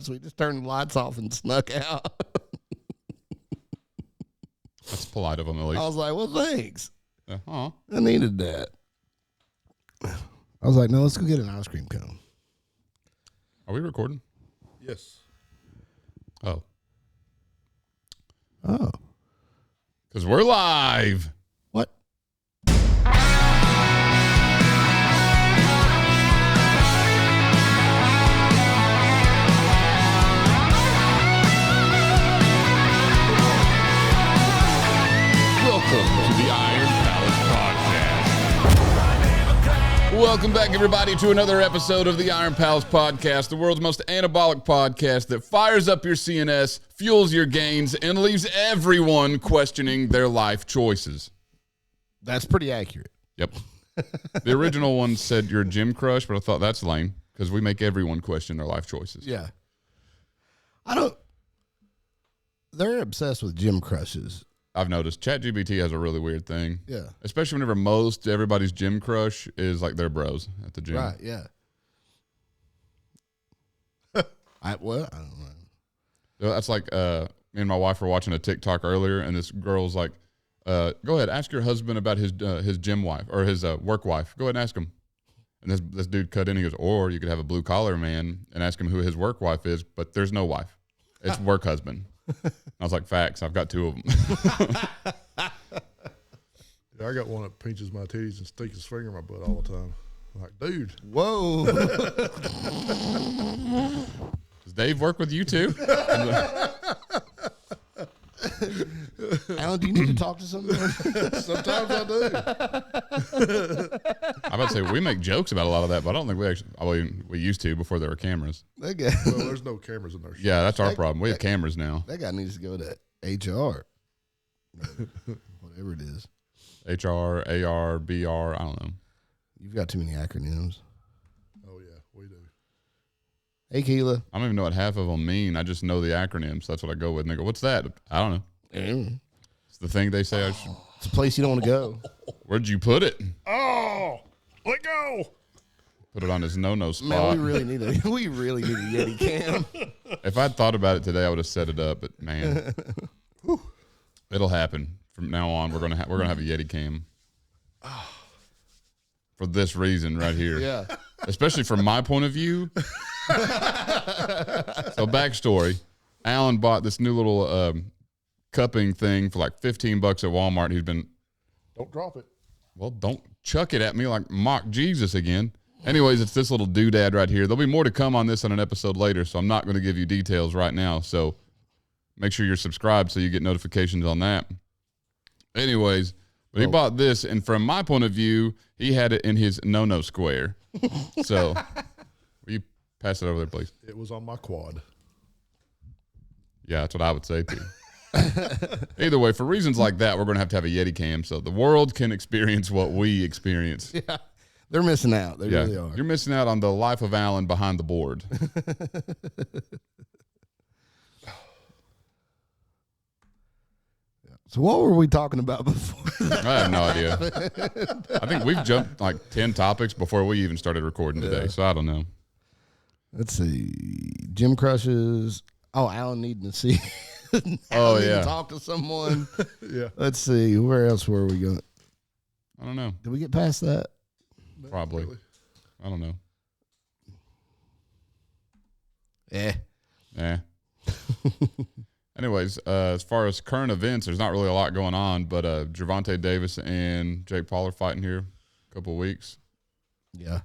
So we just turned the lights off and snuck out. That's polite of him, at least. I was like, well, thanks. I needed that. I was like, no, let's go get an ice cream cone. Are we recording? Yes. Oh. Oh. Because we're live. What? Welcome to the Iron Palace Podcast. Welcome back, everybody, to another episode of the Iron Palace Podcast, the world's most anabolic podcast that fires up your CNS, fuels your gains, and leaves everyone questioning their life choices. That's pretty accurate. Yep. The original one said you're a gym crush, but I thought that's lame because we make everyone question their life choices. Yeah. They're obsessed with gym crushes. I've noticed ChatGPT has a really weird thing. Yeah. Especially whenever everybody's gym crush is like their bros at the gym. Right, yeah. I don't know. That's like me and my wife were watching a TikTok earlier, and this girl's like, go ahead, ask your husband about his gym wife or his work wife. Go ahead and ask him. And this dude cut in, he goes, or you could have a blue collar man and ask him who his work wife is, but there's no wife. It's work husband. I was like, facts. I've got two of them. Yeah, I got one that pinches my titties and sticks his finger in my butt all the time. I'm like, dude. Whoa. Does Dave work with you too? Alan, do you need to talk to someone? Sometimes I do. I'm about to say, we make jokes about a lot of that, but I don't think we used to before there were cameras. That guy, Well, there's no cameras in there. Yeah, that's our problem. We have cameras now. that guy needs to go to HR. Whatever it is. HR, AR, BR, I don't know. You've got too many acronyms. Oh, yeah, we do. Hey, Keela. I don't even know what half of them mean. I just know the acronyms. That's what I go with. And they go, what's that? I don't know. It's the thing they say. It's a place you don't want to go. Where'd you put it? Oh, let go. Put it on his no-no spot. Man, we really need a Yeti cam. If I'd thought about it today, I would have set it up. But man, it'll happen from now on. We're gonna have a Yeti cam for this reason right here. Yeah. Especially from my point of view. So backstory: Alan bought this new little cupping thing for like $15 at Walmart. He's been, Don't drop it. well, don't chuck it at me like mock Jesus again. Anyways, it's this little doodad right here. There'll be more to come on this on an episode later, so I'm not going to give you details right now. So make sure you're subscribed so you get notifications on that. Anyways, but he bought this, and from my point of view, he had it in his no-no square. So will you pass it over there, please? It was on my quad. Yeah, that's what I would say too. Either way, for reasons like that, we're going to have a Yeti cam so the world can experience what we experience. Yeah. They're missing out. They really are. You're missing out on the life of Alan behind the board. So what were we talking about before? I have no idea. I think we've jumped like 10 topics before we even started recording today, so I don't know. Let's see. Gym crushes. Oh, Alan needing to see. Oh, yeah. To talk to someone. Yeah. Let's see. Where else were we going? I don't know. Did we get past that? Probably. Really. I don't know. Yeah. Anyways, as far as current events, there's not really a lot going on, but Gervonta Davis and Jake Paul are fighting here a couple of weeks. Yeah.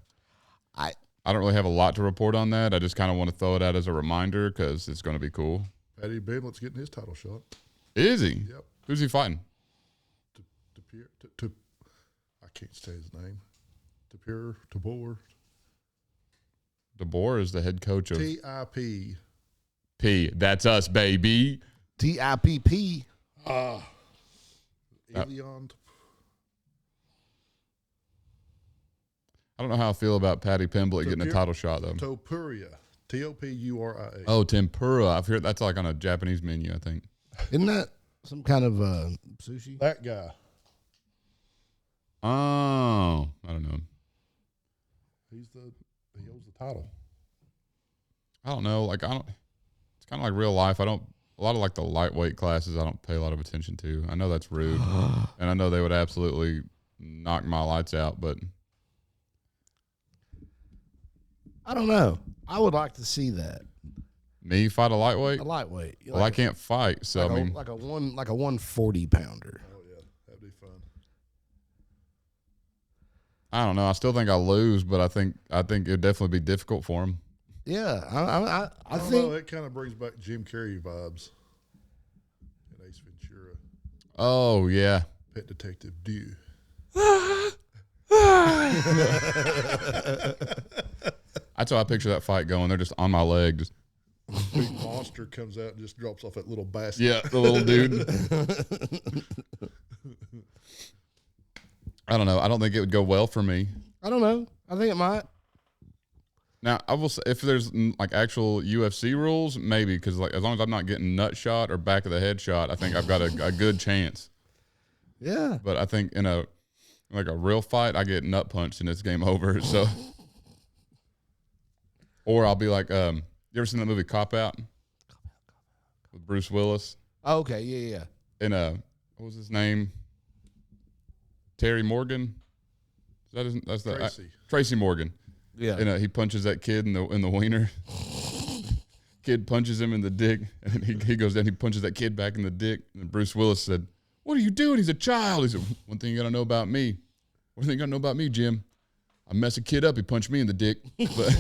I don't really have a lot to report on that. I just kind of want to throw it out as a reminder because it's going to be cool. Paddy Bennett's getting his title shot. Is he? Yep. Who's he fighting? I can't say his name. Tabor. DeBoer is the head coach of TIP. P. That's us, baby. TIPP. Elion. I don't know how I feel about Patty Pimblett getting a title shot, though. Topuria. Topuria. Oh, tempura. I've heard that's like on a Japanese menu, I think. Isn't that some kind of sushi? That guy. Oh, I don't know. He holds the title. I don't know. Like, It's kind of like real life. A lot of like the lightweight classes I don't pay a lot of attention to. I know that's rude. And I know they would absolutely knock my lights out, but I don't know. I would like to see that. me fight a lightweight? A lightweight. Well, I can't fight, so I mean, like a 140 pounder. Oh yeah, that'd be fun. I don't know. I still think I'll lose, but I think it'd definitely be difficult for him. Yeah, I don't think know, it kind of brings back Jim Carrey vibes. And Ace Ventura, Oh yeah, Pet Detective Do. that's how I picture that fight going. They're just on my leg, just Big monster comes out and just drops off that little basket. yeah, the little dude. I don't know. I don't think it would go well for me. I don't know. I think it might. Now, I will say, if there's like actual UFC rules, maybe, because like as long as I'm not getting nut shot or back of the head shot, I think I've got a good chance. Yeah. But I think in a real fight, I get nut punched and it's game over. So, or I'll be like, you ever seen that movie Cop Out with Bruce Willis? Oh, okay. Yeah. And what was his name? Terry Morgan. That's the Tracy. Tracy Morgan. Yeah. And he punches that kid in the wiener. Kid punches him in the dick, and he goes down. He punches that kid back in the dick. And Bruce Willis said, "What are you doing? He's a child." He said, "One thing you gotta know about me. One thing you gotta know about me, Jim. I mess a kid up. He punched me in the dick." But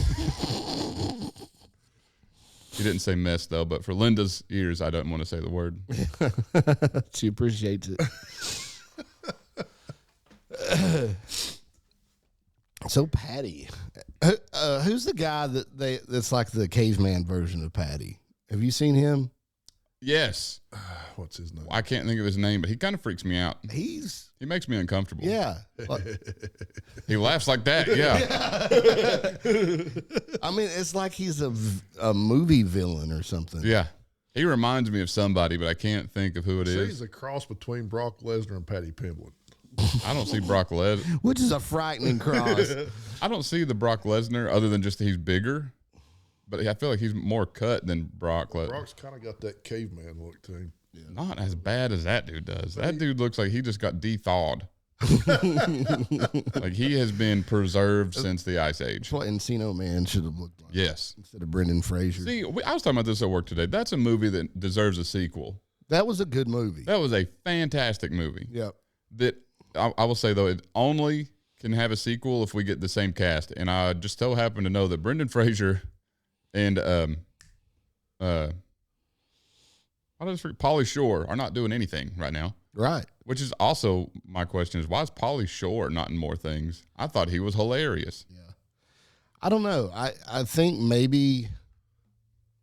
he didn't say mess though. But for Linda's ears, I don't want to say the word. She appreciates it. So Patty, who's the guy that's like the caveman version of Patty? Have you seen him? Yes, What's his name? I can't think of his name, but he kind of freaks me out. He makes me uncomfortable. Yeah. He laughs like that. Yeah. I mean, it's like he's a movie villain or something. Yeah. He reminds me of somebody, but I can't think of who it is. He's a cross between Brock Lesnar and Patty Pimblett. I don't see Brock Lesnar. Which is a frightening cross. I don't see the Brock Lesnar other than just he's bigger, but I feel like he's more cut than Brock Lesnar. Brock's kind of got that caveman look to him. Not as bad as that dude does. That dude looks like he just got de-thawed. Like he has been preserved since the Ice Age. That's what Encino Man should have looked like. Yes. Instead of Brendan Fraser. See, I was talking about this at work today. That's a movie that deserves a sequel. That was a good movie. That was a fantastic movie. Yep. That I will say though, it only can have a sequel if we get the same cast. And I just so happen to know that Brendan Fraser and Pauly Shore are not doing anything right now. Right. Which is also my question is, why is Pauly Shore not in more things? I thought he was hilarious. Yeah. I don't know. I think maybe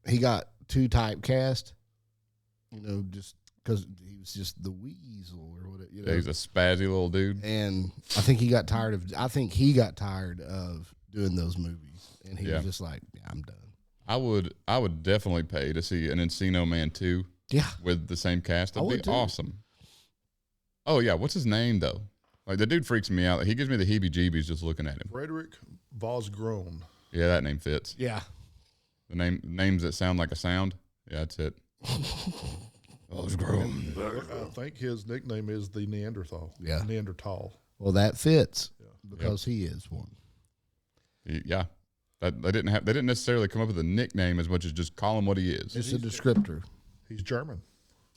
he got too typecast, just because he was just the weasel or whatever. Yeah, he's a spazzy little dude. And I think he got tired of doing those movies. And he was just like, yeah, I'm done. I would definitely pay to see an Encino Man 2. Yeah. With the same cast. That'd be too. awesome. Oh yeah, what's his name though? Like the dude freaks me out. He gives me the heebie-jeebies just looking at him. Frederick Vosgroen. Yeah, that name fits. Yeah. The names that sound like a sound. Yeah, that's it. Vosgroen. I think his nickname is the Neanderthal. Yeah. Neanderthal. Well, that fits because he is one. Yeah. They didn't necessarily come up with a nickname as much as just call him what he is. It's a descriptor. He's German.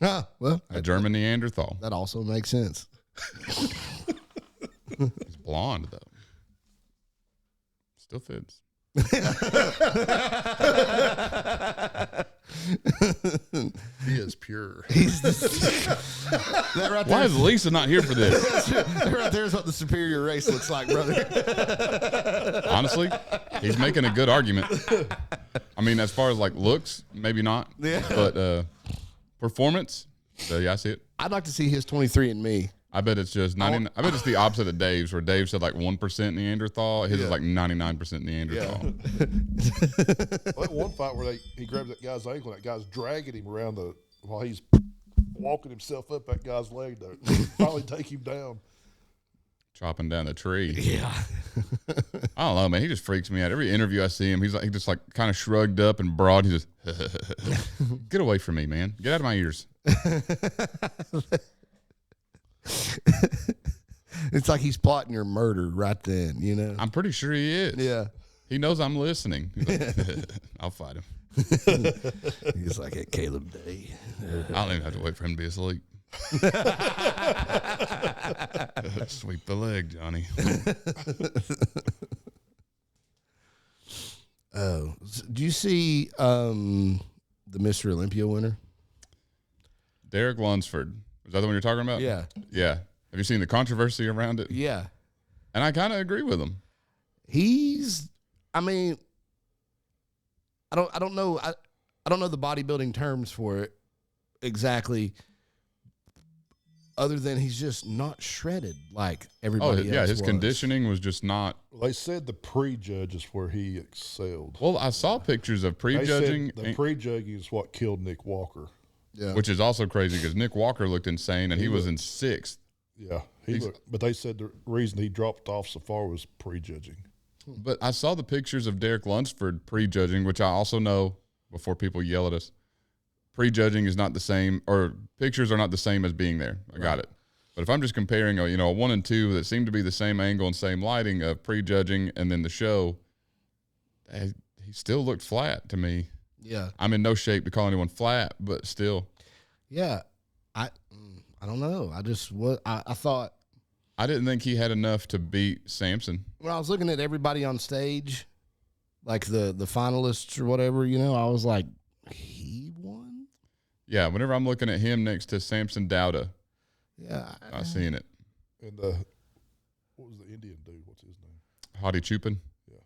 Ah, well, A German Neanderthal. that also makes sense. He's blonde though. Still fits. He is pure. That right Why there, is Lisa not here for this? that right there is what the superior race looks like, brother. Honestly, he's making a good argument. I mean, as far as like looks, maybe not. Yeah. But performance, yeah, I see it. I'd like to see his 23andMe. I bet it's just 90. I bet it's the opposite of Dave's, where Dave said like 1% Neanderthal. His is like 99% Neanderthal. Like one fight where he grabs that guy's ankle and that guy's dragging him around while he's walking himself up that guy's leg to finally take him down. chopping down the tree. Yeah. I don't know, man. He just freaks me out. Every interview I see him, he just like kind of shrugged up and broad. He just, get away from me, man. Get out of my ears. It's like he's plotting your murder right then, you know? I'm pretty sure he is. Yeah. He knows I'm listening. He's like, I'll fight him. He's like at Caleb Day. I don't even have to wait for him to be asleep. Sweep the leg, Johnny. Oh, do you see the Mr. Olympia winner? Derek Lunsford. Is that the one you're talking about? Yeah. Yeah. Have you seen the controversy around it? Yeah. And I kind of agree with him. I mean, I don't know. I don't know the bodybuilding terms for it exactly, other than he's just not shredded like everybody else. Yeah, his was. conditioning was just not. They said the prejudge is where he excelled. Well, I saw pictures of prejudging. The prejudging is what killed Nick Walker. Yeah. Which is also crazy because Nick Walker looked insane and he was in 6th. Yeah, but they said the reason he dropped off so far was prejudging. But I saw the pictures of Derek Lunsford prejudging, which I also know, before people yell at us, prejudging is not the same, or pictures are not the same as being there. I got it. But if I'm just comparing a 1 and 2 that seem to be the same angle and same lighting of prejudging and then the show, he still looked flat to me. Yeah. I'm in no shape to call anyone flat, but still. Yeah. I don't know. I thought I didn't think he had enough to beat Samson. when I was looking at everybody on stage, like the finalists or whatever, I was like, he won? Yeah, whenever I'm looking at him next to Samson Dowda, Yeah. I'm not seeing it. And what was the Indian dude? What's his name? Hadi Chupin. Yeah.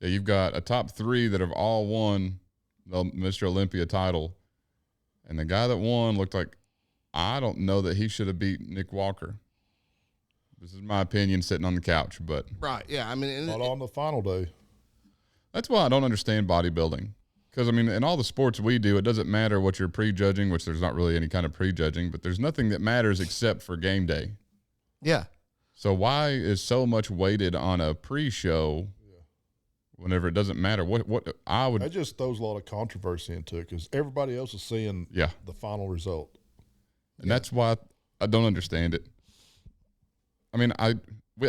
Yeah, you've got a top 3 that have all won the Mr. Olympia title. And the guy that won looked like, I don't know that he should have beat Nick Walker. This is my opinion sitting on the couch, but. Right, yeah. I mean, Not on the final day. That's why I don't understand bodybuilding. Because, I mean, in all the sports we do, it doesn't matter what you're prejudging, which there's not really any kind of prejudging, but there's nothing that matters except for game day. yeah. So why is so much weighted on a pre-show whenever it doesn't matter? That just throws a lot of controversy into it because everybody else is seeing the final result. And that's why I don't understand it. I mean, I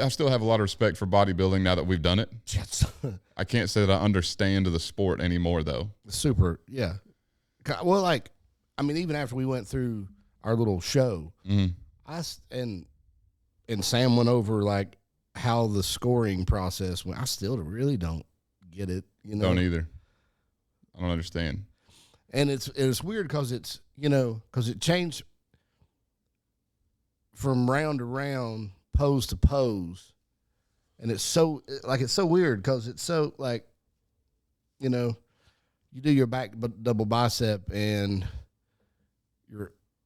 still have a lot of respect for bodybuilding now that we've done it. Yes. I can't say that I understand the sport anymore, though. Super, yeah. Well, even after we went through our little show, and Sam went over like how the scoring process went. I still really don't get it. Don't either. I don't understand. And it's weird because it changed from round to round, pose to pose, and it's so weird because it's so like, you do your back double bicep and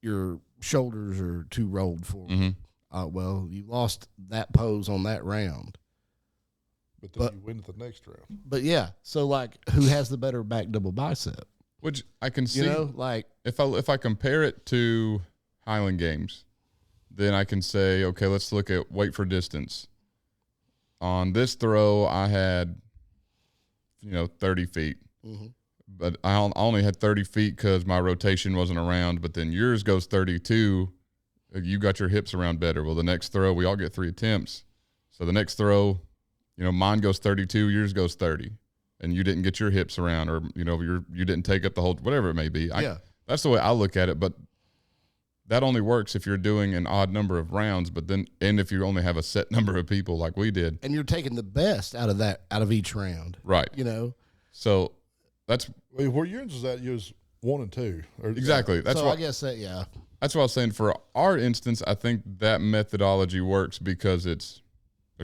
your shoulders are too rolled forward. Well, you lost that pose on that round. But then you win the next round. But yeah, so like, who has the better back double bicep? Which I can see. Like if I compare it to Highland Games, then I can say, okay, let's look at weight for distance. On this throw, I had, 30 feet. But I only had 30 feet because my rotation wasn't around. But then yours goes 32. You got your hips around better. Well, the next throw, we all get 3 attempts. So the next throw, mine goes 32, yours goes 30. And you didn't get your hips around, or, you didn't take up the whole, whatever it may be. That's the way I look at it. But that only works if you're doing an odd number of rounds, and if you only have a set number of people like we did. And you're taking the best out of each round. Right. So that's. Where yours was at, you was 1 and 2. Exactly. That's I guess that, yeah. That's what I was saying. For our instance, I think that methodology works because there's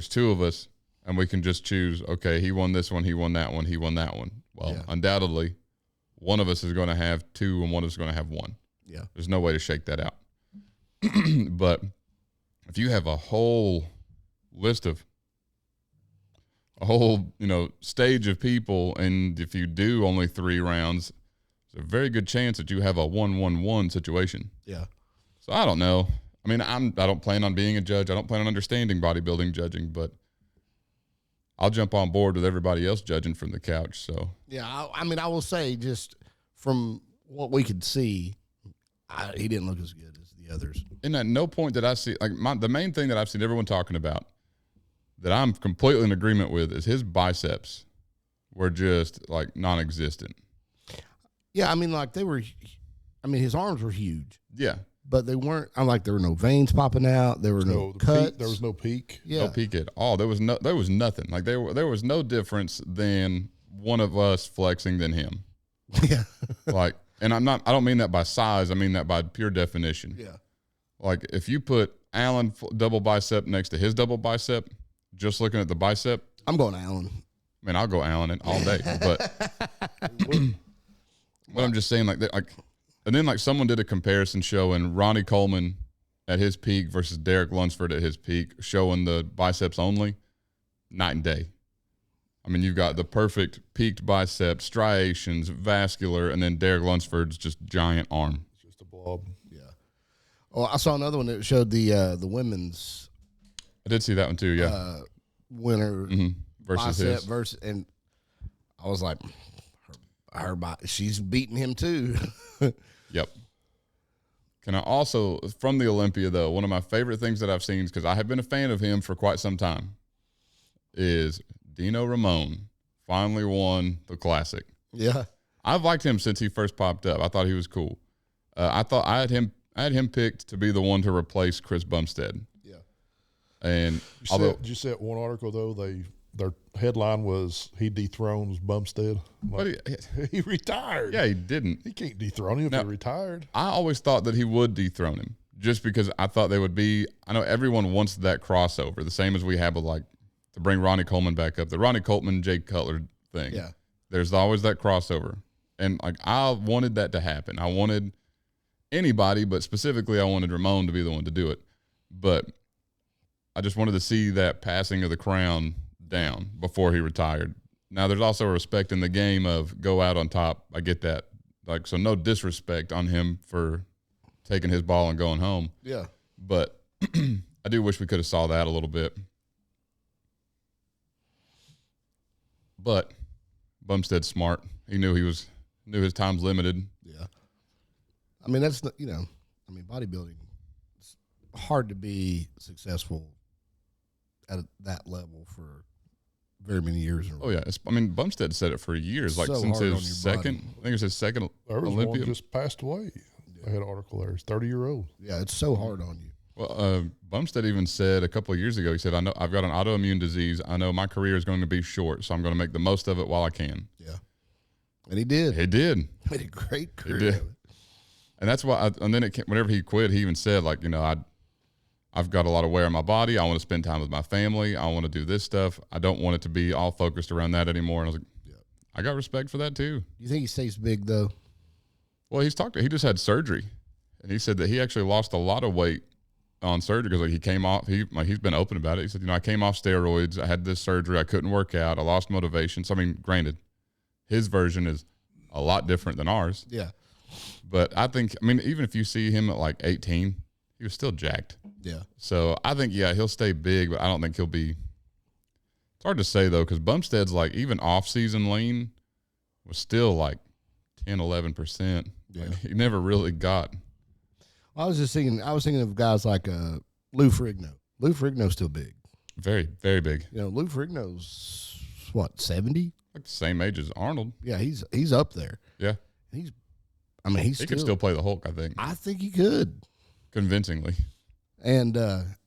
2 of us, and we can just choose, okay, he won this one, he won that one, he won that one. Well, undoubtedly, one of us is going to have 2 and one of us is going to have 1. Yeah. There's no way to shake that out. But if you have a whole list of a whole, stage of people, and if you do only 3 rounds, there's a very good chance that you have a 1-1-1 situation. Yeah. So I don't know. I mean, I don't plan on being a judge. I don't plan on understanding bodybuilding judging, but I'll jump on board with everybody else judging from the couch. So Yeah, I mean, I will say just from what we could see, he didn't look as good as the others. And at no point did I see the main thing that I've seen everyone talking about that I'm completely in agreement with is his biceps were just like non-existent. Yeah, I mean, like his arms were huge. Yeah. But they weren't. There were no veins popping out. There were no cuts. There was no peak. Yeah. No peak at all. There was nothing. Like there was no difference than one of us flexing than him. Yeah. Like, and I don't mean that by size. I mean that by pure definition. Yeah. Like if you put Allen double bicep next to his double bicep, just looking at the bicep, I'm going Allen. I mean, I'll go Allen all day. But I'm just saying, and then like someone did a comparison showing Ronnie Coleman at his peak versus Derek Lunsford at his peak, showing the biceps only, night and day. I mean, you've got the perfect peaked bicep, striations, vascular, and then Derek Lunsford's just giant arm. It's just a blob. Yeah. Oh, I saw another one that showed the women's. I did see that one too. Yeah. Winner Versus bicep his. versus, and I was like, she's beating him too. Yep. Can I also, from the Olympia though, one of my favorite things that I've seen, because I have been a fan of him for quite some time, is Dino Ramon finally won the Classic. Yeah. I've liked him since he first popped up. I thought he was cool. I thought I had him picked to be the one to replace Chris Bumstead. Yeah. And Did you see that one article though? Their headline was he dethrones Bumstead. He retired. Yeah, he didn't. He can't dethrone him if he retired. I always thought that he would dethrone him, just because I thought they would be. I know everyone wants that crossover, the same as we have with to bring Ronnie Coleman back up, the Ronnie Coleman Jake Cutler thing. Yeah. There's always that crossover, and I wanted that to happen. I wanted anybody, but specifically I wanted Ramon to be the one to do it. But I just wanted to see that passing of the crown down before he retired. Now there's also a respect in the game of go out on top. I get that. So no disrespect on him for taking his ball and going home. Yeah. But I do wish we could have saw that a little bit. But Bumstead's smart. He knew his time's limited. Yeah. I mean, that's, bodybuilding, it's hard to be successful at that level for very many years. Oh, yeah. Bumstead said it for years, so since his second, I think it was his second there was Olympia. one just passed away. I had an article there. He's 30-year-old. Yeah, it's so hard on you. Well, Bumstead even said a couple of years ago, he said, I know I've got an autoimmune disease. I know my career is going to be short, so I'm going to make the most of it while I can. Yeah. And he did. He did. Made a great career. He did. And that's why, whenever he quit, he even said, I've got a lot of wear on my body. I want to spend time with my family. I want to do this stuff. I don't want it to be all focused around that anymore. And I was like, yeah. I got respect for that too. You think he stays big though? Well, he just had surgery, and he said that he actually lost a lot of weight on surgery because he came off. He's been open about it. He said, I came off steroids. I had this surgery. I couldn't work out. I lost motivation. So granted, his version is a lot different than ours. Yeah. But I think, even if you see him at 18, he was still jacked. Yeah. So I think, he'll stay big, but I don't think he'll be. It's hard to say though, because Bumstead's even off-season lean was still 10, 11%. Yeah. He never really got. I was thinking of guys like Lou Ferrigno. Lou Ferrigno's still big. Very, very big. Lou Ferrigno's what, 70? The same age as Arnold. Yeah, he's up there. Yeah. He could still play the Hulk, I think. I think he could. Convincingly. And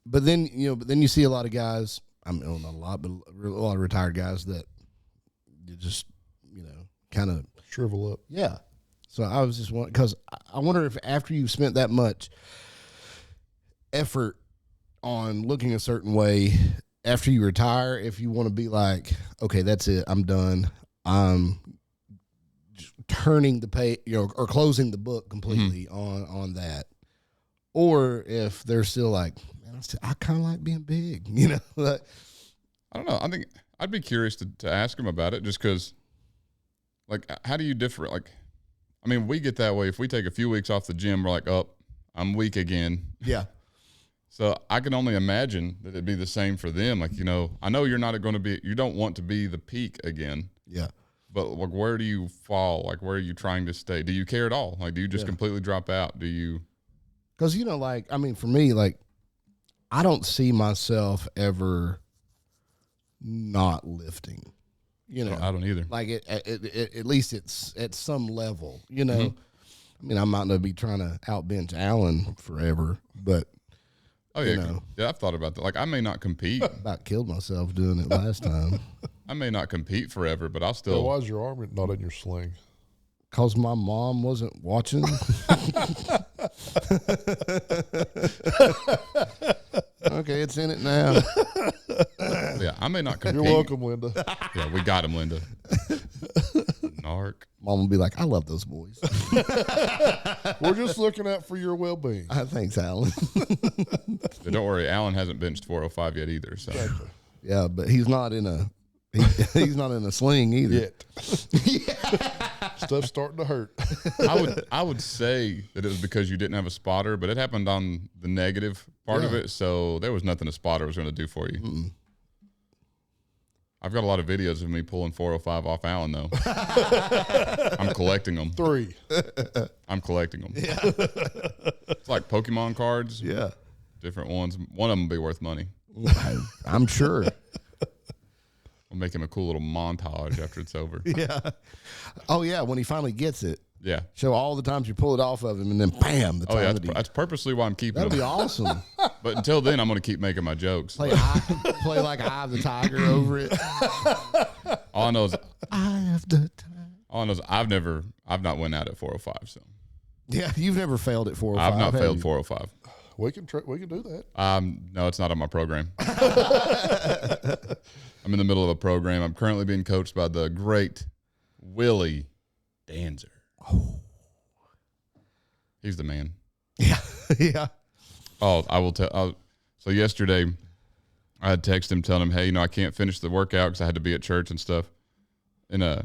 but then you see a lot of guys, not a lot, but a lot of retired guys that you just kind of shrivel up. Yeah. So I was just wondering, because I wonder if after you've spent that much effort on looking a certain way, after you retire, if you want to be like, okay, that's it, I'm done, I'm turning the page, or closing the book completely on that, or if they're still like, man, I kind of like being big, Like, I don't know. I think I'd be curious to ask him about it, just because, how do you differ? We get that way. If we take a few weeks off the gym, we're like, oh, I'm weak again. Yeah. So I can only imagine that it'd be the same for them. Like, I know you're not going to be, you don't want to be the peak again. Yeah. But like, where do you fall? Like, where are you trying to stay? Do you care at all? Like, do you just completely drop out? Do you? Because, for me, like, I don't see myself ever not lifting. I don't either. Like, at least it's at some level, I mean, I'm not going to be trying to outbench Allen forever, but. Oh, yeah. Yeah, I've thought about that. Like, I may not compete. About killed myself doing it last time. I may not compete forever, but I'll still. Yeah, why is your arm not in your sling? Because my mom wasn't watching. Okay, it's in it now. Yeah, I may not compete. You're welcome, Linda. Yeah, we got him, Linda. Narc. Mom will be like, I love those boys. We're just looking out for your well-being. Thanks, Alan. But don't worry, Alan hasn't benched 405 yet either. So. Exactly. Yeah, but he's not in a he's not in a sling either. Yet. Stuff's starting to hurt. I would say that it was because you didn't have a spotter, but it happened on the negative part of it, so there was nothing a spotter was going to do for you. Mm-mm. I've got a lot of videos of me pulling 405 off Allen, though. I'm collecting them. 3. I'm collecting them. Yeah. It's like Pokemon cards. Yeah. Different ones. One of them will be worth money. I'm sure. We'll make him a cool little montage after it's over. Yeah. Oh, yeah, when he finally gets it. Yeah. Show all the times you pull it off of him, and then bam, the time that he... That's purposely why I'm keeping That'd them. be awesome. But until then, I'm going to keep making my jokes. Play like Eye of the Tiger over it. All I know is Eye of the Tiger. All I know is I've not went out at 405. So Yeah, you've never failed at 405. I've not have failed you? 405. We can do that. No, it's not on my program. I'm in the middle of a program. I'm currently being coached by the great Willie Danzer. Oh, he's the man. Yeah, yeah. Oh, I will tell. So yesterday, I had texted him telling him, hey, I can't finish the workout because I had to be at church and stuff. And let's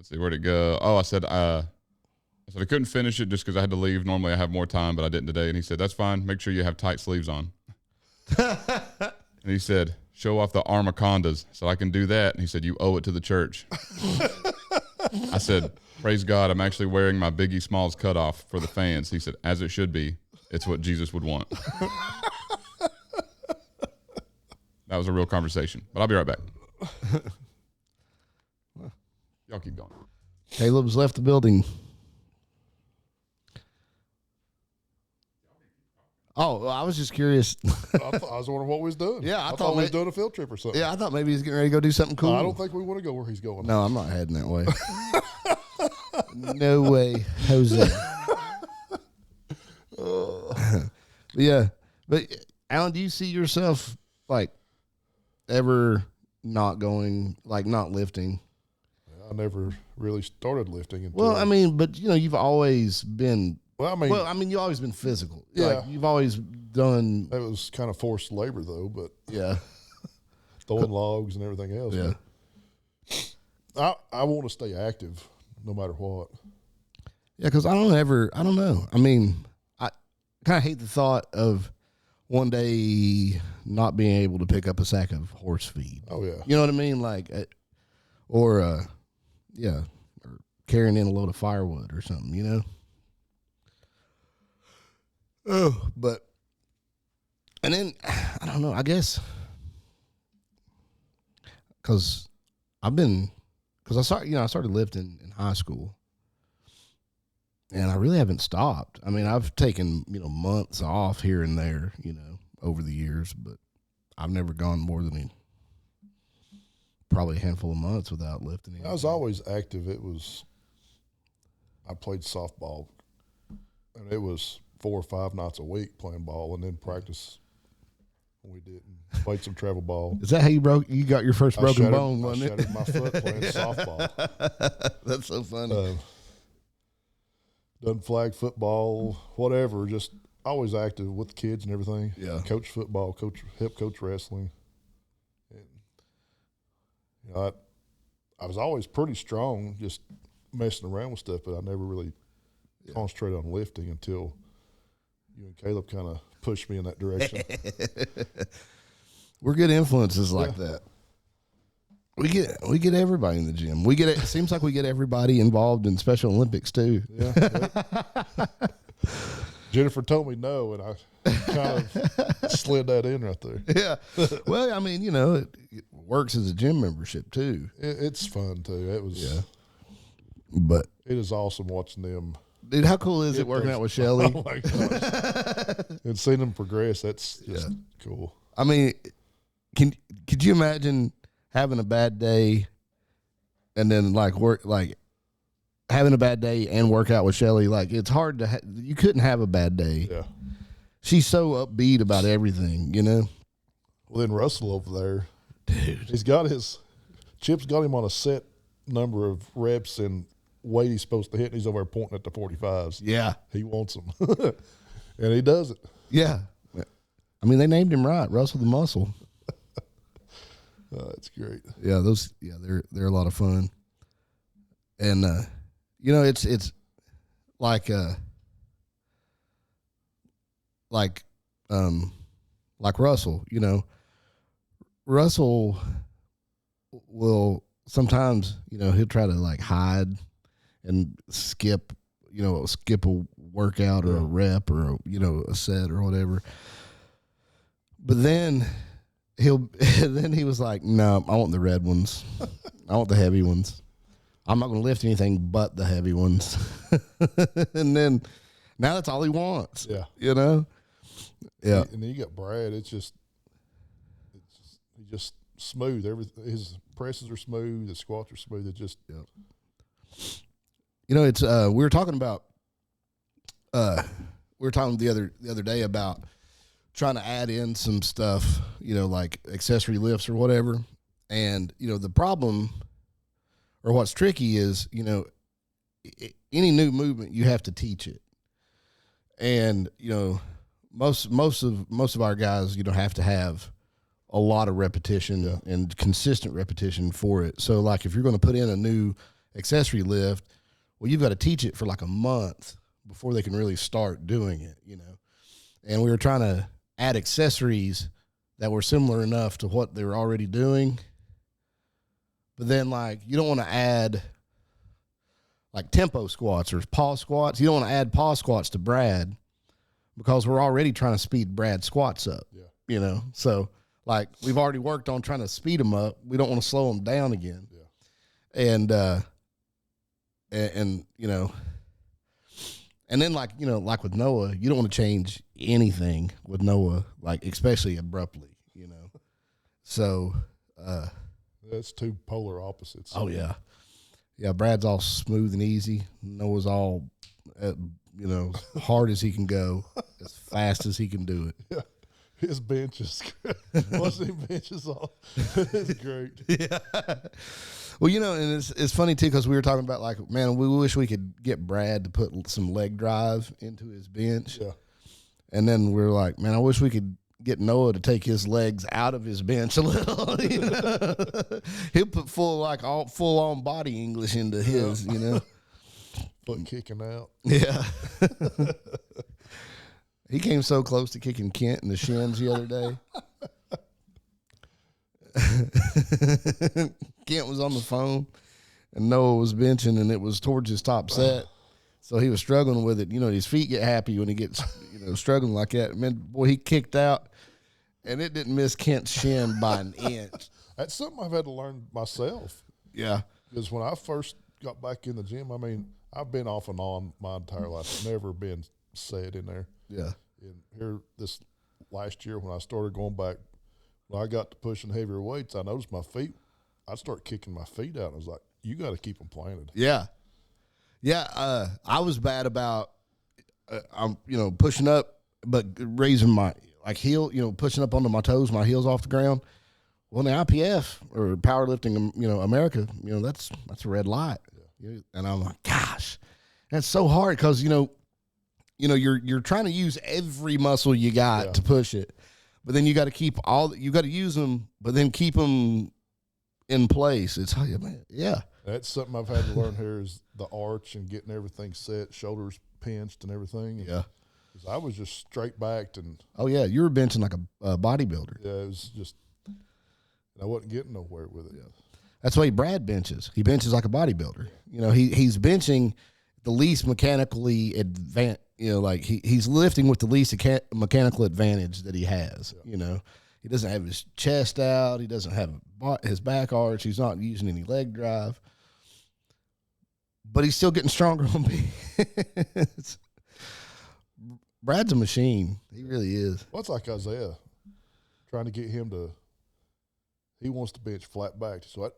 see, where'd it go? Oh, I said I couldn't finish it just because I had to leave. Normally I have more time, but I didn't today. And he said, that's fine. Make sure you have tight sleeves on. And he said, show off the Armacondas. So I can do that. And he said, you owe it to the church. I said, praise God, I'm actually wearing my Biggie Smalls cutoff for the fans. He said, as it should be. It's what Jesus would want. That was a real conversation. But I'll be right back. Y'all keep going. Caleb's left the building. Oh, well, I was just curious. I was wondering what we was doing. Yeah, I thought we was doing a field trip or something. Yeah, I thought maybe he's getting ready to go do something cool. I don't think we want to go where he's going. No, I'm not heading that way. No way, Jose. Yeah, but Alan, do you see yourself like ever not going, like not lifting? I never really started lifting until. Well, I mean, but you've always been. Well, I mean, you've always been physical. Yeah. Like, you've always done. It was kind of forced labor though, but Yeah. throwing logs and everything else. Yeah. I want to stay active no matter what. Yeah, because I don't know. I mean, I kind of hate the thought of one day not being able to pick up a sack of horse feed. Oh yeah. You know what I mean? Like, or carrying in a load of firewood or something, Oh, but, and then, I don't know, I guess, because I started lifting in high school, and I really haven't stopped. I mean, I've taken, months off here and there, over the years, but I've never gone more than probably a handful of months without lifting. I was always active. I played softball, and it was 4 or 5 nights a week playing ball, and then practice when we didn't. Played some travel ball. Is that how you got your first broken bone, I wasn't it? shattered my foot playing softball. That's so funny. Done flag football, whatever, just always active with the kids and everything. Yeah. Coach football, help coach wrestling. And, I was always pretty strong, just messing around with stuff, but I never really concentrated on lifting until you and Caleb kind of pushed me in that direction. We're good influences like that. We get everybody in the gym. It seems like we get everybody involved in Special Olympics too. Yeah. Jennifer told me no, and I kind of slid that in right there. Yeah. Well, I mean, it works as a gym membership too. It's fun too. It was. Yeah. But it is awesome watching them. Dude, how cool is it working out with Shelly? Oh my gosh. And seeing them progress, that's just cool. I mean, could you imagine having a bad day and then having a bad day and work out with Shelly? Like, it's hard to you couldn't have a bad day. Yeah. She's so upbeat about everything, Well, then Russell over there, dude, Chip's got him on a set number of reps and weight he's supposed to hit, and he's over there pointing at the 45s. Yeah. He wants them. And he does it. Yeah. I mean, they named him right, Russell the Muscle. That's great. Yeah, they're a lot of fun. And it's like Russell, Russell will sometimes, he'll try to like hide and skip a workout or a rep or a set or whatever. But then he was like, no, I want the red ones. I want the heavy ones. I'm not going to lift anything but the heavy ones. And then now that's all he wants. Yeah. Yeah. And then you got Brad. He's just smooth. Everything, his presses are smooth. The squats are smooth. It just. Yeah. It's we were talking about the other day about trying to add in some stuff, like accessory lifts or whatever. And, the problem or what's tricky is, any new movement, you have to teach it. And, most of our guys, have to have a lot of repetition and consistent repetition for it. So like if you're going to put in a new accessory lift, well, you've got to teach it for like a month before they can really start doing it, And we were trying to add accessories that were similar enough to what they were already doing. But then, like, you don't want to add, like, tempo squats or pause squats. You don't want to add pause squats to Brad because we're already trying to speed Brad's squats up, So, like, we've already worked on trying to speed them up. We don't want to slow them down again. Yeah. And then, like with Noah, you don't want to change anything with Noah, like, especially abruptly, So, that's two polar opposites. Oh, yeah. Yeah, Brad's all smooth and easy. Noah's all, hard as he can go, as fast as he can do it. Yeah. His bench is great. Watching him benches off. It's great. Yeah. Well, and it's funny, too, because we were talking about, like, man, we wish we could get Brad to put some leg drive into his bench. Yeah. And then we were like, man, I wish we could get Noah to take his legs out of his bench a little. He'll put full on body English into his, Foot kicking out. Yeah. He came so close to kicking Kent in the shins the other day. Kent was on the phone, and Noah was benching, and it was towards his top set. So he was struggling with it. His feet get happy when he gets, struggling like that. Man, boy, he kicked out, and it didn't miss Kent's shin by an inch. That's something I've had to learn myself. Yeah. Because when I first got back in the gym, I mean, I've been off and on my entire life. Never been set in there. Yeah. And here this last year when I started going back, when I got to pushing heavier weights, I noticed my feet, I'd start kicking my feet out. I was like, you got to keep them planted. Yeah. Yeah. I was bad about, I'm, pushing up, but raising my heel, pushing up onto my toes, my heels off the ground. Well, in the IPF or powerlifting, America, that's a red light. Yeah. And I'm like, gosh, that's so hard because, you're trying to use every muscle you got to push it, but then you got to use them, but then keep them in place. It's yeah. That's something I've had to learn here is the arch and getting everything set, shoulders pinched and everything. Yeah. 'Cause I was just straight backed and Oh yeah, you were benching like a bodybuilder. yeah, it was just I wasn't getting nowhere with it. That's why Brad benches. He benches like a bodybuilder. You know, he's benching the least mechanically advanced. You know, like he's lifting with the least mechanical advantage that he has. Yeah. You know, he doesn't have his chest out. He doesn't have his back arch. He's not using any leg drive. But he's still getting stronger on bench. Brad's a machine. He really is. Well, it's like Isaiah trying to get him to. He wants to bench flat back, so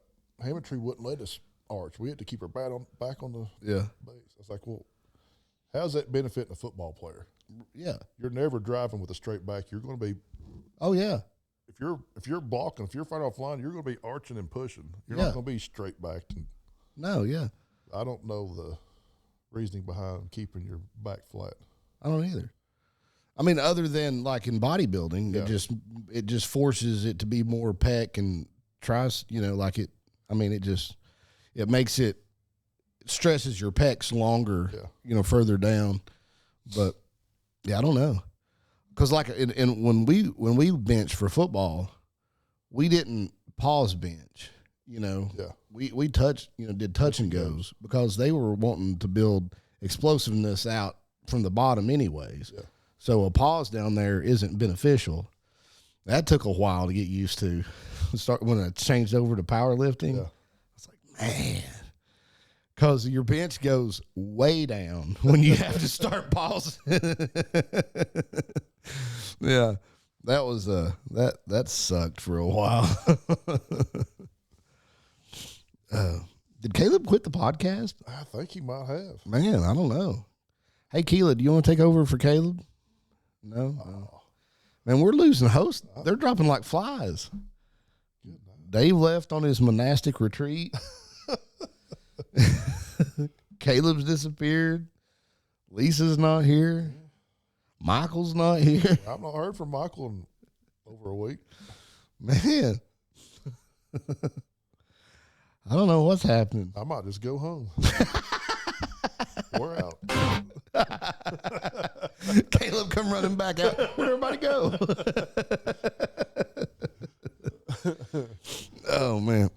Hammertree wouldn't let us arch. We had to keep our back on the base. I was like, well, how's that benefiting a football player? Yeah, you're never driving with a straight back. You're going to be. Oh yeah. If you're blocking, if you're fighting off line, you're going to be arching and pushing. You're not going to be straight backed. No, yeah. I don't know the reasoning behind keeping your back flat. I don't either. I mean, other than like in bodybuilding, it just forces it to be more pec and tries, you know, like it. I mean, it makes it stresses your pecs longer, you know, further down. But yeah, I don't know, because like when we bench for football, we didn't pause bench. You know, we touched, you know, did touch and goes because they were wanting to build explosiveness out from the bottom anyways. Yeah. So a pause down there isn't beneficial. That took a while to get used to. When I changed over to powerlifting, I was like, man, because your bench goes way down when you have to start pausing. Yeah, that was that sucked for a while. Did Caleb quit the podcast? I think he might have. Man, I don't know. Hey, Keela, do you want to take over for Caleb? No? Oh. Man, we're losing hosts. They're dropping like flies. Dave left on his monastic retreat. Caleb's disappeared. Lisa's not here. Michael's not here. I've not heard from Michael in over a week. Man. I don't know what's happening. I might just go home. We're out. Caleb come running back out. Where'd everybody go? Oh, man.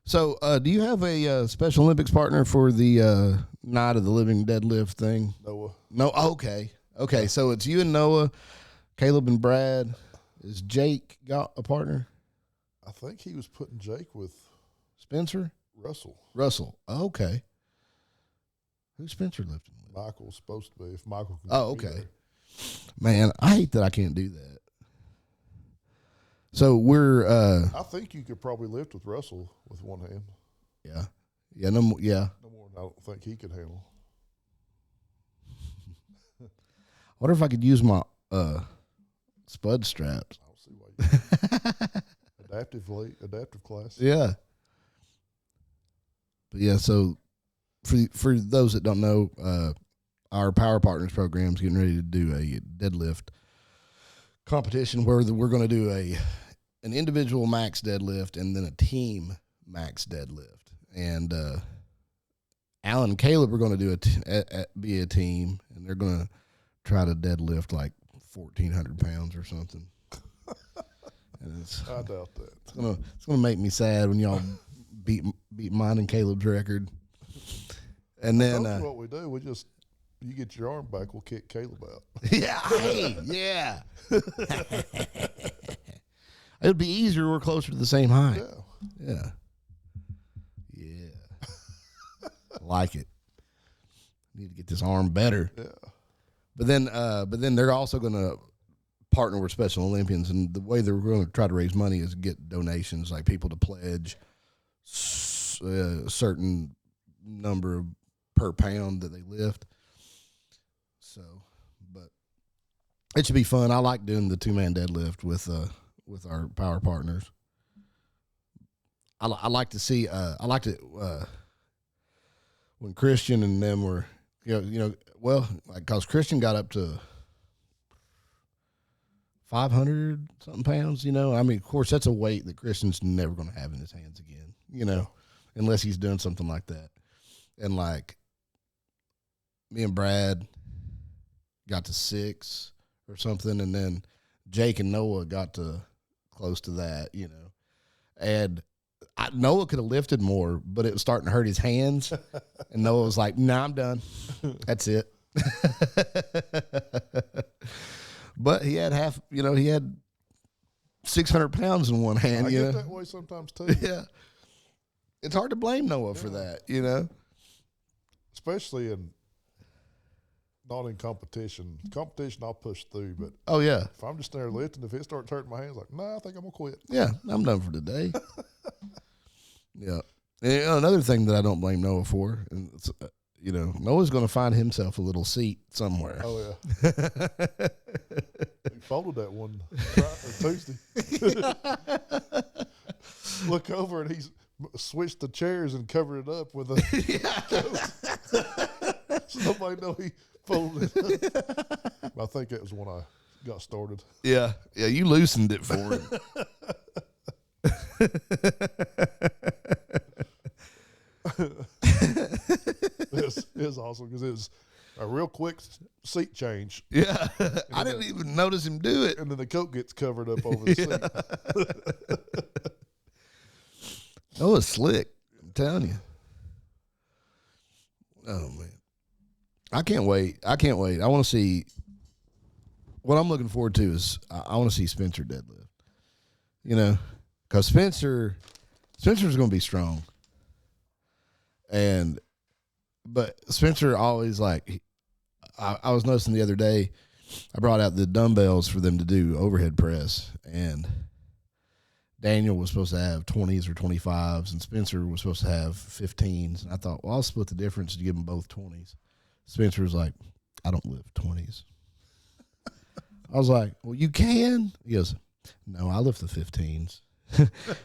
So, do you have a Special Olympics partner for the Night of the Living Deadlift thing? Noah. No, okay. Okay, so it's you and Noah, Caleb and Brad. Is Jake got a partner? I think he was putting Jake with Spencer? Russell. Okay. Who's Spencer lifting with? Michael's supposed to be. If Michael can okay. Man, I hate that I can't do that. So we're I think you could probably lift with Russell with one hand. Yeah. Yeah, no more than I don't think he could handle. I wonder if I could use my spud straps. I don't see why you adaptive class. Yeah. But yeah, so for those that don't know, our Power Partners program is getting ready to do a deadlift competition where we're going to do an individual max deadlift and then a team max deadlift. And Alan and Caleb are going to do be a team, and they're going to try to deadlift like 1,400 pounds or something. And I doubt that. It's gonna make me sad when y'all beat mine and Caleb's record. And then that's what we do. You get your arm back, we'll kick Caleb out. Yeah, hey, yeah. It'd be easier. We're closer to the same height. Yeah. Like it. Need to get this arm better. Yeah. But then they're also going to partner with Special Olympians, and the way they're going to try to raise money is get donations, like people to pledge a certain number per pound that they lift. So, but it should be fun. I like doing the 2-man deadlift with our Power Partners. I like to see. I like to when Christian and them were, because Christian got up to 500 something pounds. I mean, of course, that's a weight that Christian's never going to have in his hands again. Unless he's doing something like that, and like me and Brad got to 6 or something, and then Jake and Noah got to close to that, you know. And Noah could have lifted more, but it was starting to hurt his hands. And Noah was like, "Nah, I'm done. That's it." But he had he had 600 pounds in one hand. I you get know? that way sometimes too. Yeah. It's hard to blame Noah for that, you know? Especially not in competition. Competition, I'll push through, but Oh, yeah. if I'm just there lifting, if it starts hurting my hands, like, nah, I think I'm gonna quit. Yeah, I'm done for today. Yeah. And another thing that I don't blame Noah for, and it's, Noah's going to find himself a little seat somewhere. Oh yeah, he folded that one Tuesday. Look over and he's switched the chairs and covered it up with a so nobody know he folded it up. I think that was when I got started. Yeah, you loosened it for him. It was awesome because it was a real quick seat change. Yeah, I didn't even notice him do it. And then the coat gets covered up over the seat. Noah's slick, I'm telling you. Oh, man. I can't wait. I want to see. What I'm looking forward to is I want to see Spencer deadlift. You know, because Spencer's going to be strong. But Spencer always I was noticing the other day, I brought out the dumbbells for them to do overhead press, and Daniel was supposed to have 20s or 25s, and Spencer was supposed to have 15s. And I thought, well, I'll split the difference to give them both 20s. Spencer was like, I don't lift 20s. I was like, well, you can? He goes, no, I lift the 15s.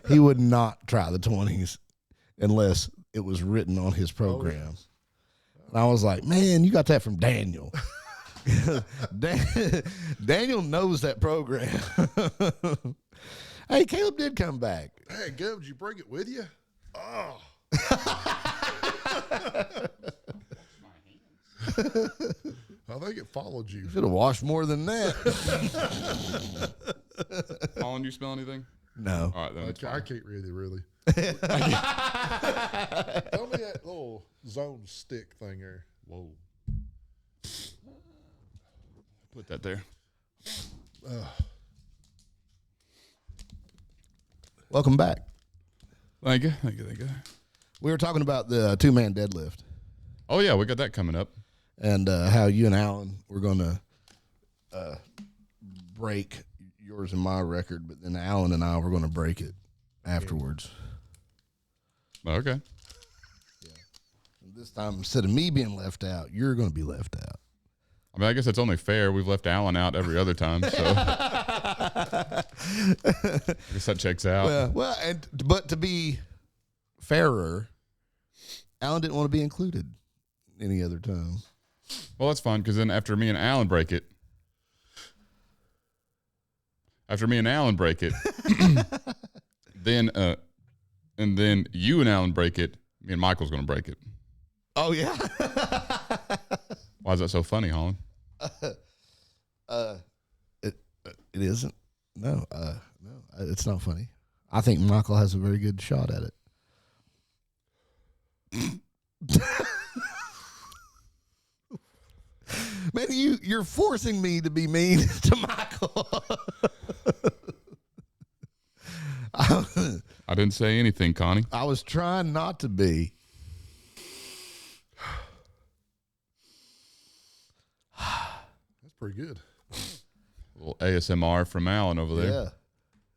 He would not try the 20s unless it was written on his program. And I was like, man, you got that from Daniel. Daniel knows that program. Hey, Caleb did come back. Hey, Gub, did you bring it with you? Oh. I think it followed you. Should have washed more than that. Colin, you smell anything? No. All right, then it's I fine. can't really. Tell me that little zone stick thing there. Whoa. Put that there. Welcome back. Thank you. We were talking about the 2-man deadlift Oh, yeah, we got that coming up. and how you and Alan were going to break yours and my record, but then Alan and I were going to break it afterwards. Okay. This time, instead of me being left out, you're going to be left out. I mean, I guess it's only fair. We've left Alan out every other time, so I guess that checks out. But to be fairer, Alan didn't want to be included any other time. Well, that's fine, because then after me and Alan break it, then and then you and Alan break it, me and Michael's going to break it. Oh, yeah? Why is that so funny, Holland? It isn't. No, it's not funny. I think Michael has a very good shot at it. Man, you're forcing me to be mean to Michael. I didn't say anything, Connie. I was trying not to be. That's pretty good. A little ASMR from Alan over there.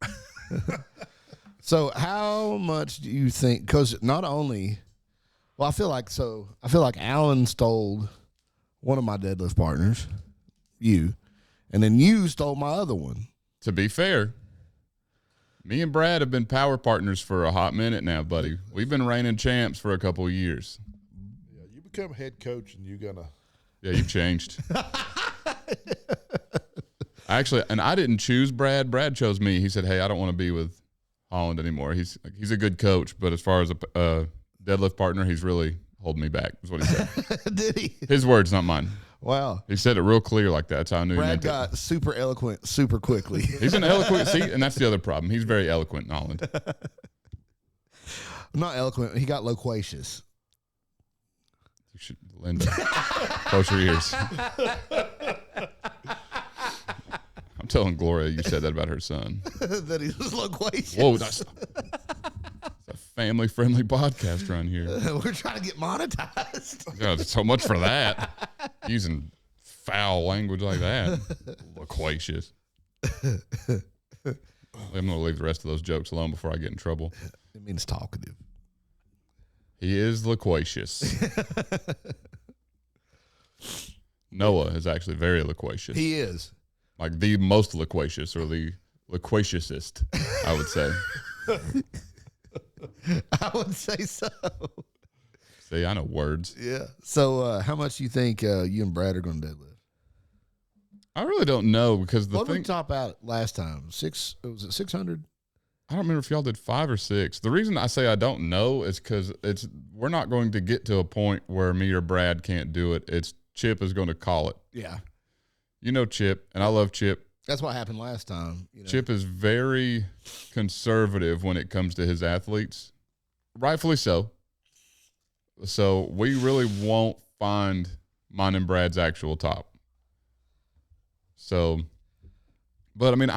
Yeah. So how much do you think, because not only, well, I feel like Alan stole one of my deadlift partners, you, and then you stole my other one. To be fair, me and Brad have been power partners for a hot minute now, buddy. We've been reigning champs for a couple of years. Yeah, you become head coach and you're gonna. Yeah, you've changed. Actually, and I didn't choose Brad. Brad chose me. He said, "Hey, I don't want to be with Holland anymore. He's a good coach, but as far as a deadlift partner, he's really holding me back, is what he said. Did he? His words, not mine. Wow. He said it real clear like that. That's how I knew he Brad meant got super eloquent super quickly. He's an eloquent, see, and that's the other problem. He's very eloquent, Nolan. Not eloquent. He got loquacious. You should, Linda, close your ears. I'm telling Gloria you said that about her son. That he was loquacious. Whoa, that's a family-friendly podcast around here. We're trying to get monetized. God, so much for that. Using foul language like that. Loquacious. I'm going to leave the rest of those jokes alone before I get in trouble. It means talkative. He is loquacious. Noah is actually very loquacious. He is. Like the most loquacious, or the loquaciousest, I would say. I would say so. See, I know words. Yeah. So how much do you think you and Brad are going to deadlift? I really don't know, because the What did we thing, top out last time? Was it 600? I don't remember if y'all did 5 or 6. The reason I say I don't know is because we're not going to get to a point where me or Brad can't do it. It's Chip is going to call it. Yeah. You know Chip, and I love Chip. That's what happened last time. You know? Chip is very conservative when it comes to his athletes, rightfully so. So we really won't find mine and Brad's actual top. So, but I mean,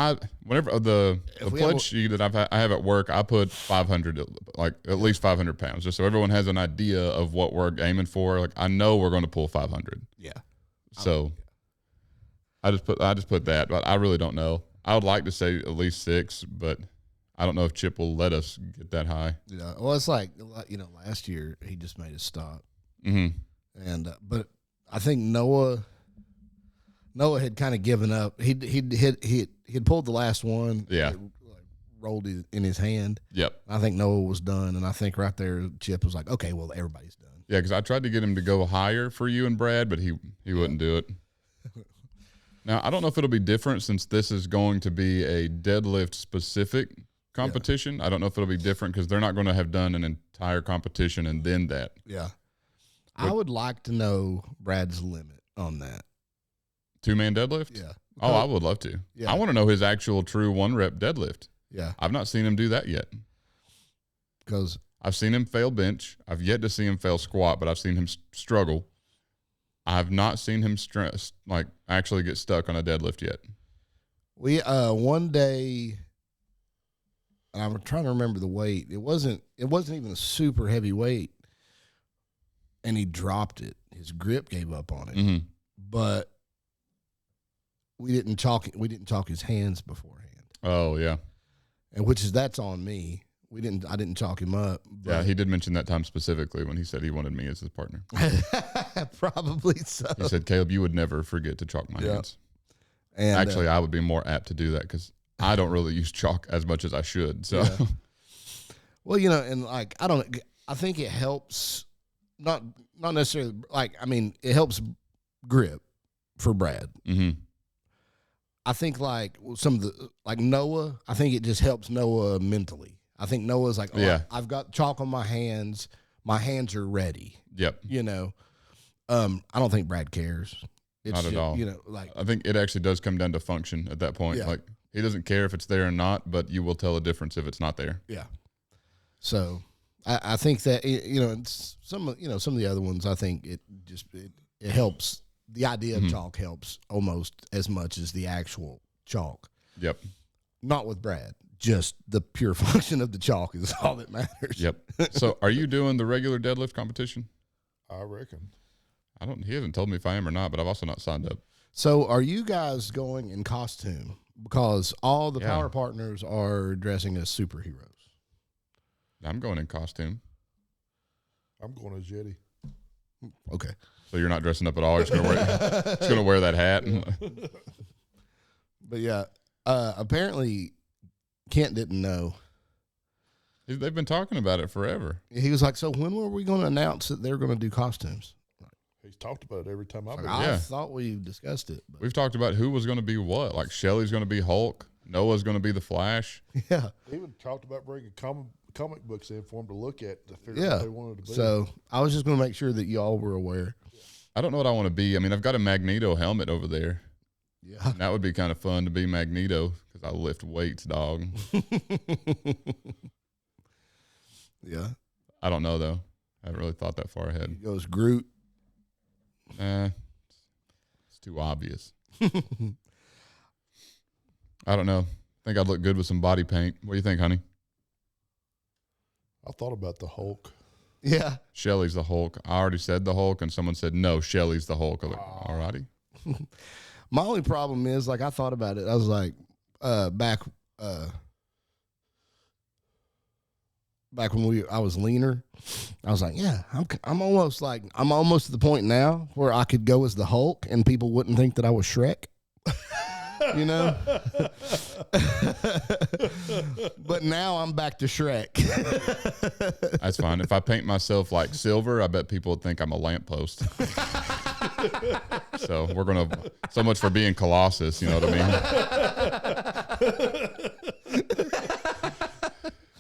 whenever the pledge sheet that I have at work, I put 500, like at least 500 pounds, just so everyone has an idea of what we're aiming for. Like, I know we're going to pull 500. Yeah. So I just put that, but I really don't know. I would like to say at least 6, but I don't know if Chip will let us get that high. Yeah. Well, it's like, last year he just made us stop. Mm-hmm. And but I think Noah had kind of given up. He'd pulled the last one. Yeah. It, rolled it in his hand. Yep. I think Noah was done, and I think right there Chip was like, okay, well, everybody's done. Yeah, because I tried to get him to go higher for you and Brad, but he wouldn't do it. Now, I don't know if it'll be different, since this is going to be a deadlift specific competition. I don't know if it'll be different because they're not going to have done an entire competition and then that. Yeah. I would like to know Brad's limit on that. 2-man deadlift? Yeah. Oh, I would love to. Yeah. I want to know his actual true 1-rep deadlift. Yeah. I've not seen him do that yet. Because I've seen him fail bench. I've yet to see him fail squat, but I've seen him struggle. I have not seen him actually get stuck on a deadlift yet. we one day, and I'm trying to remember the weight. It wasn't even a super heavy weight, and he dropped it. His grip gave up on it. Mm-hmm. But we didn't chalk his hands beforehand. Oh, yeah. And that's on me. I didn't chalk him up. Yeah, he did mention that time specifically when he said he wanted me as his partner. Probably so. He said, Caleb, you would never forget to chalk my hands. And actually, I would be more apt to do that because I don't really use chalk as much as I should. So, yeah. Well, and like, I think it helps, not necessarily, like, I mean, it helps grip for Brad. Mm-hmm. I think like some of the, like Noah, I think it just helps Noah mentally. I think Noah's like, I've got chalk on my hands are ready. Yep. I don't think Brad cares. Not at all. I think it actually does come down to function at that point. Yeah. Like, he doesn't care if it's there or not, but you will tell a difference if it's not there. Yeah. So I think that, it's some of the other ones, I think it helps. The idea of chalk helps almost as much as the actual chalk. Yep. Not with Brad. Just the pure function of the chalk is all that matters. Yep. So are you doing the regular deadlift competition? I reckon. He hasn't told me if I am or not, but I've also not signed up. So are you guys going in costume? Because all the power partners are dressing as superheroes. I'm going in costume. I'm going as Jetty. Okay. So you're not dressing up at all? You're just going to wear that hat? But yeah, apparently Kent didn't know. They've been talking about it forever. He was like, so when were we going to announce that they're going to do costumes? He's talked about it every time I've been. I thought we discussed it. But. We've talked about who was going to be what. Like, Shelly's going to be Hulk. Noah's going to be the Flash. Yeah. He even talked about bringing comic books in for them to look at to figure out what they wanted to be. So I was just going to make sure that y'all were aware. I don't know what I want to be. I mean, I've got a Magneto helmet over there. Yeah. And that would be kind of fun to be Magneto because I lift weights, dog. Yeah. I don't know, though. I haven't really thought that far ahead. He goes Groot. It's too obvious. I don't know. I think I'd look good with some body paint. What do you think, honey? I thought about the Hulk. Yeah. Shelly's the Hulk. I already said the Hulk, and someone said, no, Shelly's the Hulk. I was like, all righty. My only problem is, like, I thought about it. I was like, back when I was leaner, I was like, yeah, I'm almost at the point now where I could go as the Hulk and people wouldn't think that I was Shrek. You know? But now I'm back to Shrek. That's fine. If I paint myself like silver, I bet people would think I'm a lamppost. So so much for being Colossus, you know what I mean?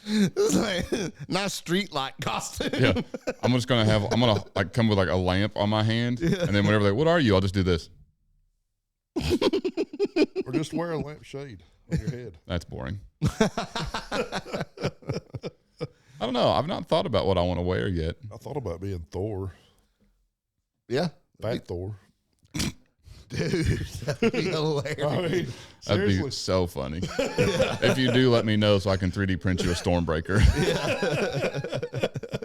It's like, nice street light costume. Yeah. I'm gonna like come with like a lamp on my hand, and then whenever what are you? I'll just do this. Or just wear a lampshade on your head. That's boring. I don't know. I've not thought about what I want to wear yet. I thought about being Thor. Yeah. Fat Thor. Dude, that'd be hilarious. I mean, That'd seriously. be so funny. If you do, let me know so I can 3D print you a Stormbreaker.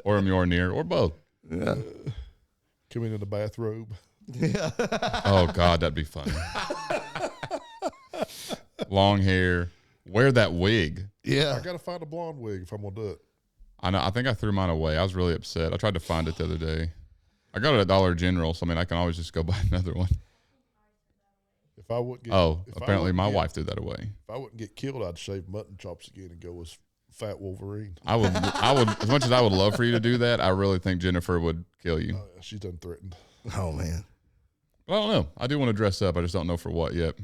Or a Mjolnir, or both. Yeah. Coming in a bathrobe. Yeah. Oh, God, that'd be funny. Long hair. Wear that wig. Yeah. I got to find a blonde wig if I'm going to do it. I know. I think I threw mine away. I was really upset. I tried to find it the other day. I got it at Dollar General, so I mean, I can always just go buy another one. If I wouldn't get, Apparently my wife threw that away. If I wouldn't get killed, I'd shave mutton chops again and go as Fat Wolverine. I would, as much as I would love for you to do that, I really think Jennifer would kill you. Oh, yeah, she's done threatened. Oh, man. But I don't know. I do want to dress up. I just don't know for what yet.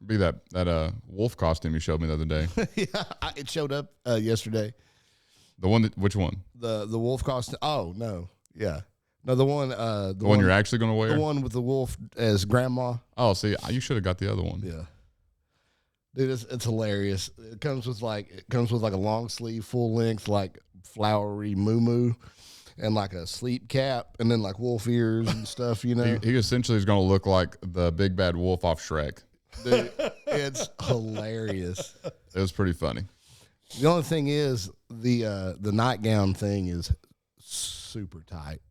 Be that wolf costume you showed me the other day. Yeah, it showed up yesterday. The one which one? The wolf costume. Oh, no. Yeah. No, the one. The one you're actually going to wear? The one with the wolf as grandma. Oh, see, you should have got the other one. Yeah. Dude, it's hilarious. It comes with like a long sleeve, full length, like flowery muumuu, and like a sleep cap, and then like wolf ears and stuff. You know, he essentially is going to look like the big bad wolf off Shrek. Dude, it's hilarious. It was pretty funny. The only thing is the nightgown thing is super tight.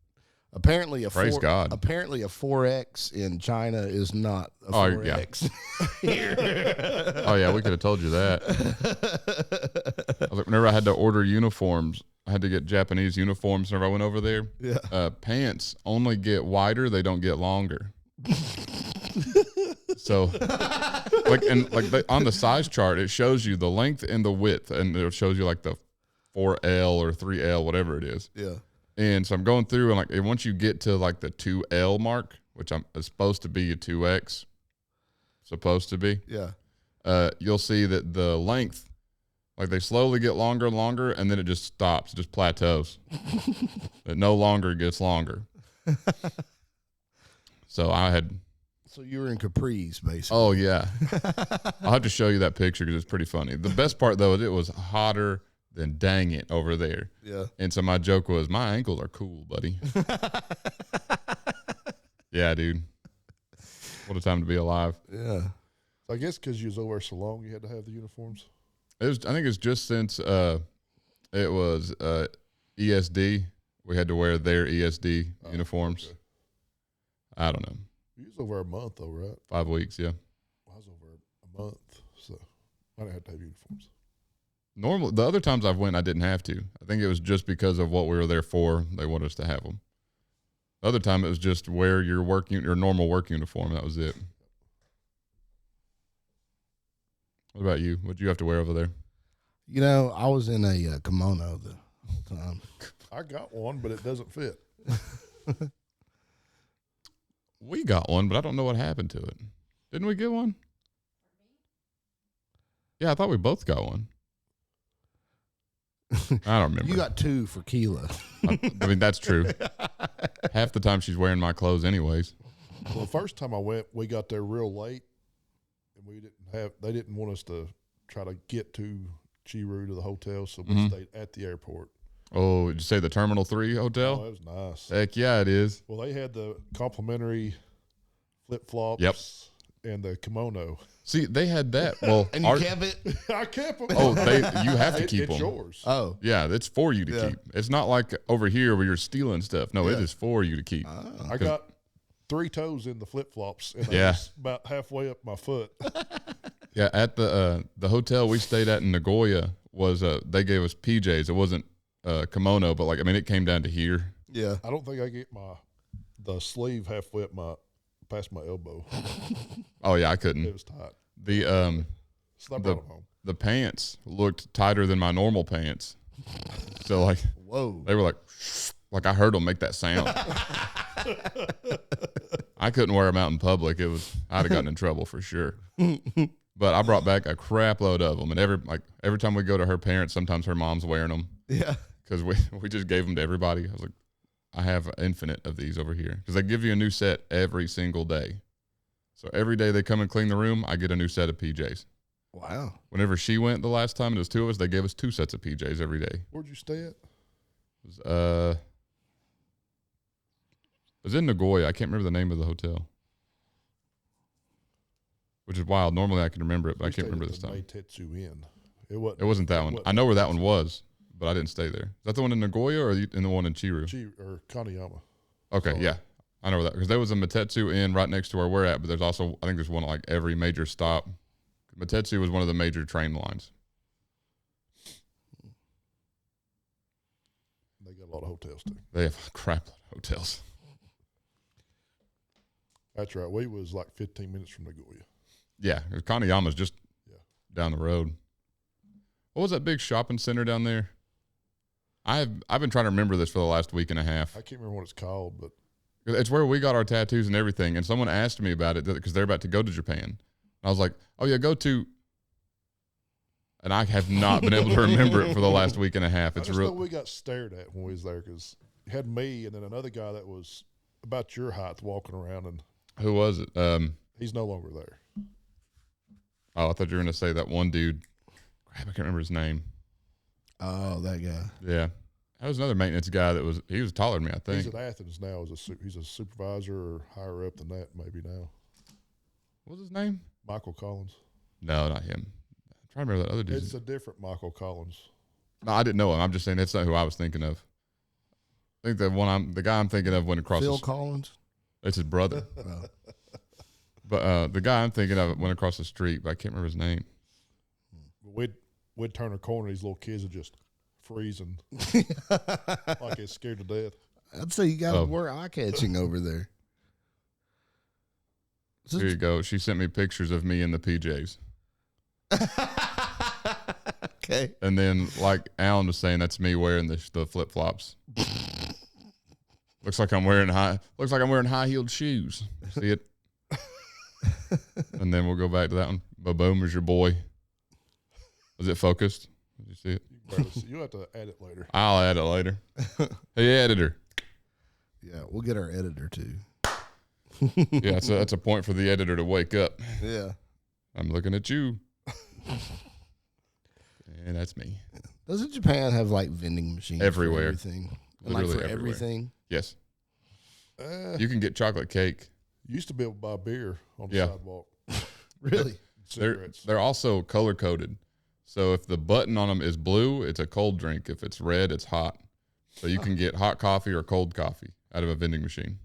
Apparently Praise God. Apparently a 4X in China is not a 4X. Yeah. Oh yeah, we could have told you that. I was like, whenever I had to order uniforms, I had to get Japanese uniforms whenever I went over there. Yeah. Pants only get wider, they don't get longer. So on the size chart, it shows you the length and the width, and it shows you like the 4L or 3L, whatever it is. Yeah. And so I'm going through, and like once you get to like the 2L mark, which is supposed to be a 2X, supposed to be. Yeah. You'll see that the length, like they slowly get longer and longer, and then it just stops, it just plateaus. It no longer gets longer. So So you were in capris, basically. Oh yeah. I'll have to show you that picture because it's pretty funny. The best part though is it was hotter than dang it over there. Yeah. And so my joke was, my ankles are cool, buddy. Yeah, dude. What a time to be alive. Yeah. I guess because you was over there so long, you had to have the uniforms. I think it's just since it was ESD, we had to wear their ESD uniforms. Okay. I don't know. You was over a month though, right? 5 weeks, yeah. I was over a month, so I didn't have to have uniforms. Normally, the other times I've went, I didn't have to. I think it was just because of what we were there for. They wanted us to have them. The other time it was just wear your normal work uniform. That was it. What about you? What did you have to wear over there? You know, I was in a kimono the whole time. I got one, but it doesn't fit. We got one, but I don't know what happened to it. Didn't we get one? Yeah, I thought we both got one. I don't remember. You got 2 for Keela. I mean, that's true. Half the time she's wearing my clothes anyways. Well, the first time I went, we got there real late, and they didn't want us to try to get to Chiru to the hotel, so we stayed at the airport. Oh, did you say the Terminal 3 hotel? Oh, it was nice. Heck yeah, it is. Well, they had the complimentary flip-flops and the kimono. See, they had that. Well, And you kept it? I kept them. Oh, you have to keep it's them. yours. Oh. Yeah, it's for you to keep. It's not like over here where you're stealing stuff. No, it is for you to keep. I got 3 toes in the flip-flops, and I was about halfway up my foot. Yeah, at the hotel we stayed at in Nagoya was they gave us PJs. It wasn't kimono, but like, I mean, it came down to here. Yeah. I don't think I get the sleeve halfway up past my elbow. Oh yeah, I couldn't. It was tight. So I brought them home. The pants looked tighter than my normal pants. So like, whoa, they were like I heard them make that sound. I couldn't wear them out in public. I'd have gotten in trouble for sure. But I brought back a crap load of them, and every time we go to her parents, sometimes her mom's wearing them. Yeah, because we just gave them to everybody. I was like, I have infinite of these over here because they give you a new set every single day. So every day they come and clean the room, I get a new set of PJs. Wow. Whenever she went the last time, it was 2 of us. They gave us 2 sets of PJs every day. Where'd you stay at? It was in Nagoya. I can't remember the name of the hotel, which is wild. Normally I can remember it, but I can't remember this time. Meitetsu Inn. It wasn't that one. I know where that one was, but I didn't stay there. Is that the one in Nagoya or in the one in Chiru? Or Kaneyama. Okay, Sorry. yeah. I know where that, because there was a Meitetsu Inn right next to where we're at, but there's also, I think there's one at like every major stop. Meitetsu was one of the major train lines. They got a lot of hotels too. They have a crap load of hotels. That's right. We was like 15 minutes from Nagoya. Yeah, Kaneyama's just down the road. What was that big shopping center down there? I've been trying to remember this for the last week and a half. I can't remember what it's called, but it's where we got our tattoos and everything. And someone asked me about it because they're about to go to Japan. And I was like, oh yeah, go to. And I have not been able to remember it for the last week and a half. It's I just know real. we got stared at when we was there because you had me and then another guy that was about your height walking around, and Who was it? he's no longer there. Oh, I thought you were going to say that one dude. Crap, I can't remember his name. Oh, that guy. Yeah. That was another maintenance guy he was taller than me, I think. He's at Athens now. He's a supervisor or higher up than that maybe now. What was his name? Michael Collins. No, not him. I'm trying to remember that other dude. It's a different Michael Collins. No, I didn't know him. I'm just saying that's not who I was thinking of. I think the guy I'm thinking of went across Phil Collins? It's his brother. Oh. But the guy I'm thinking of went across the street, but I can't remember his name. We'd turn a corner, these little kids would just freeze and like it's scared to death. I'd say you got more eye catching over there. Here you go. She sent me pictures of me in the PJs. Okay. And then, like Alan was saying, that's me wearing the flip flops. Looks like I'm wearing high-heeled shoes. See it? And then we'll go back to that one. Ba-boom is your boy. Was it focused? Did you see it? You'll have to add it later. I'll add it later. Hey, editor. Yeah, we'll get our editor too. Yeah, that's a point for the editor to wake up. Yeah. I'm looking at you. And that's me. Doesn't Japan have like vending machines Everywhere. for everything? And Literally like for everywhere. everything? Yes. You can get chocolate cake. Used to be able to buy beer on the Yeah. sidewalk. Really? Cigarettes. They're also color coded. So if the button on them is blue, it's a cold drink. If it's red, it's hot. So you can get hot coffee or cold coffee out of a vending machine.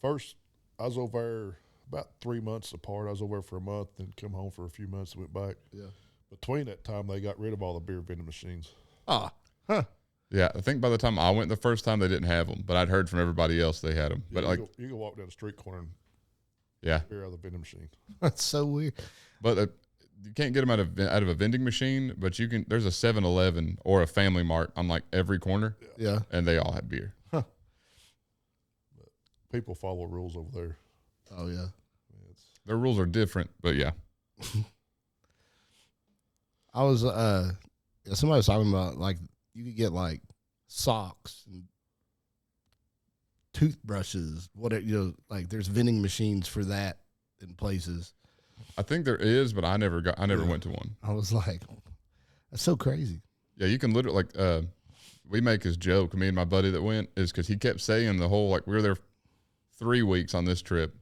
I was over there about 3 months apart. I was over there for a month, then come home for a few months and went back. Yeah. Between that time, they got rid of all the beer vending machines. Ah. Huh. Yeah, I think by the time I went the first time, they didn't have them, but I'd heard from everybody else they had them. Yeah, But you can walk down the street corner and yeah, beer out of the vending machine. That's so weird. but you can't get them out of a vending machine. But you can. There's a 7-Eleven or a Family Mart on like every corner, Yeah. and they all have beer. People follow rules over there. Oh, yeah. Their rules are different, but yeah. I was somebody was talking about like you could get like socks and toothbrushes, whatever, like there's vending machines for that in places. I think there is, but I never went to one. I was like, that's so crazy. Yeah, you can literally we make his joke, me and my buddy that went, is because he kept saying the whole, like, we were there 3 weeks on this trip,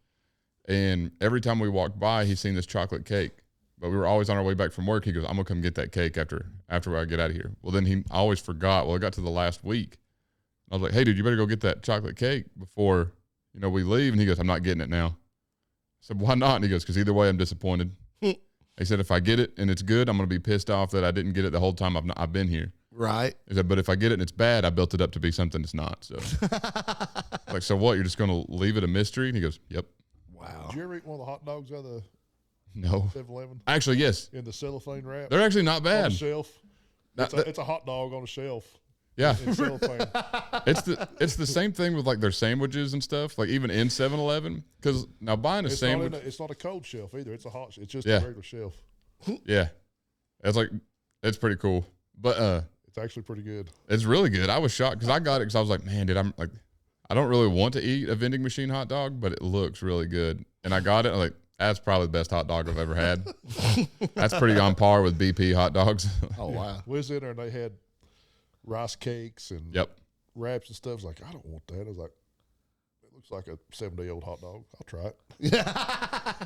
and every time we walked by, he's seen this chocolate cake. But we were always on our way back from work. He goes, I'm going to come get that cake after I get out of here. Well, then I always forgot. Well, it got to the last week. I was like, hey, dude, you better go get that chocolate cake before, we leave. And he goes, I'm not getting it now. I said, why not? And he goes, because either way, I'm disappointed. He said, if I get it and it's good, I'm going to be pissed off that I didn't get it the whole time I've been here. Right. He said, but if I get it and it's bad, I built it up to be something it's not. So, like, so what? You're just going to leave it a mystery? And he goes, yep. Wow. Did you ever eat one of the hot dogs out of the No. 7-Eleven? Actually, yes. In the cellophane wrap? They're actually not bad. On the shelf. It's a hot dog on a shelf. Yeah. In cellophane. It's the same thing with like their sandwiches and stuff, like even in 7-Eleven. Because now buying a sandwich. It's not a cold shelf either. It's a hot shelf. It's just Yeah. a regular shelf. Yeah. It's pretty cool. But it's actually pretty good. It's really good. I was shocked because I got it because I was like, man, dude, I don't really want to eat a vending machine hot dog, but it looks really good. And I got it. I'm like, that's probably the best hot dog I've ever had. That's pretty on par with BP hot dogs. Oh, wow. We was in there and they had rice cakes and Yep. wraps and stuff. I was like, I don't want that. I was like, it looks like a 7-day-old hot dog. I'll try it.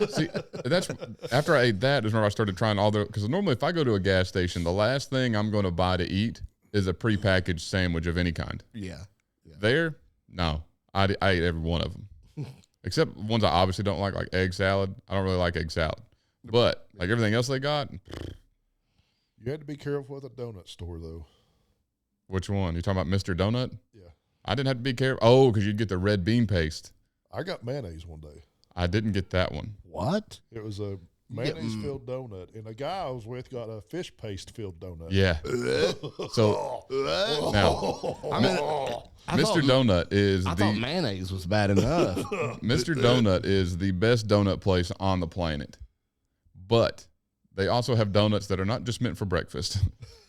See, that's after I ate that is when I started trying because normally if I go to a gas station, the last thing I'm going to buy to eat is a prepackaged sandwich of any kind. Yeah. There, no, I ate every one of them, except ones I obviously don't like egg salad. I don't really like egg salad, but like everything else they got. You had to be careful with a donut store, though. Which one? You talking about Mr. Donut? Yeah. I didn't have to be careful. Oh, because you'd get the red bean paste. I got mayonnaise one day. I didn't get that one. What? It was a mayonnaise-filled donut, and the guy I was with got a fish paste-filled donut. Yeah. So now, Mr. Donut is I thought mayonnaise was bad enough. Mr. Donut is the best donut place on the planet, but they also have donuts that are not just meant for breakfast.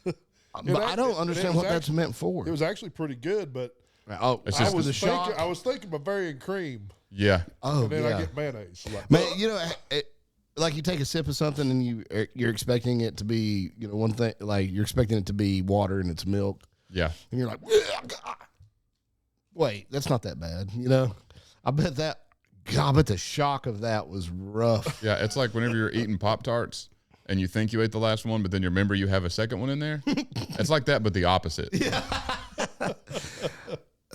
But I don't understand what that's meant for. It was actually pretty good, but It's just I was thinking Bavarian cream. Yeah. Oh, And then yeah. I get mayonnaise. Like, Man, like you take a sip of something and you're expecting it to be, one thing, like you're expecting it to be water and it's milk. Yeah. And you're like, wait, that's not that bad. I bet the shock of that was rough. Yeah. It's like whenever you're eating Pop-Tarts and you think you ate the last one, but then you remember you have a second one in there. It's like that, but the opposite. Yeah.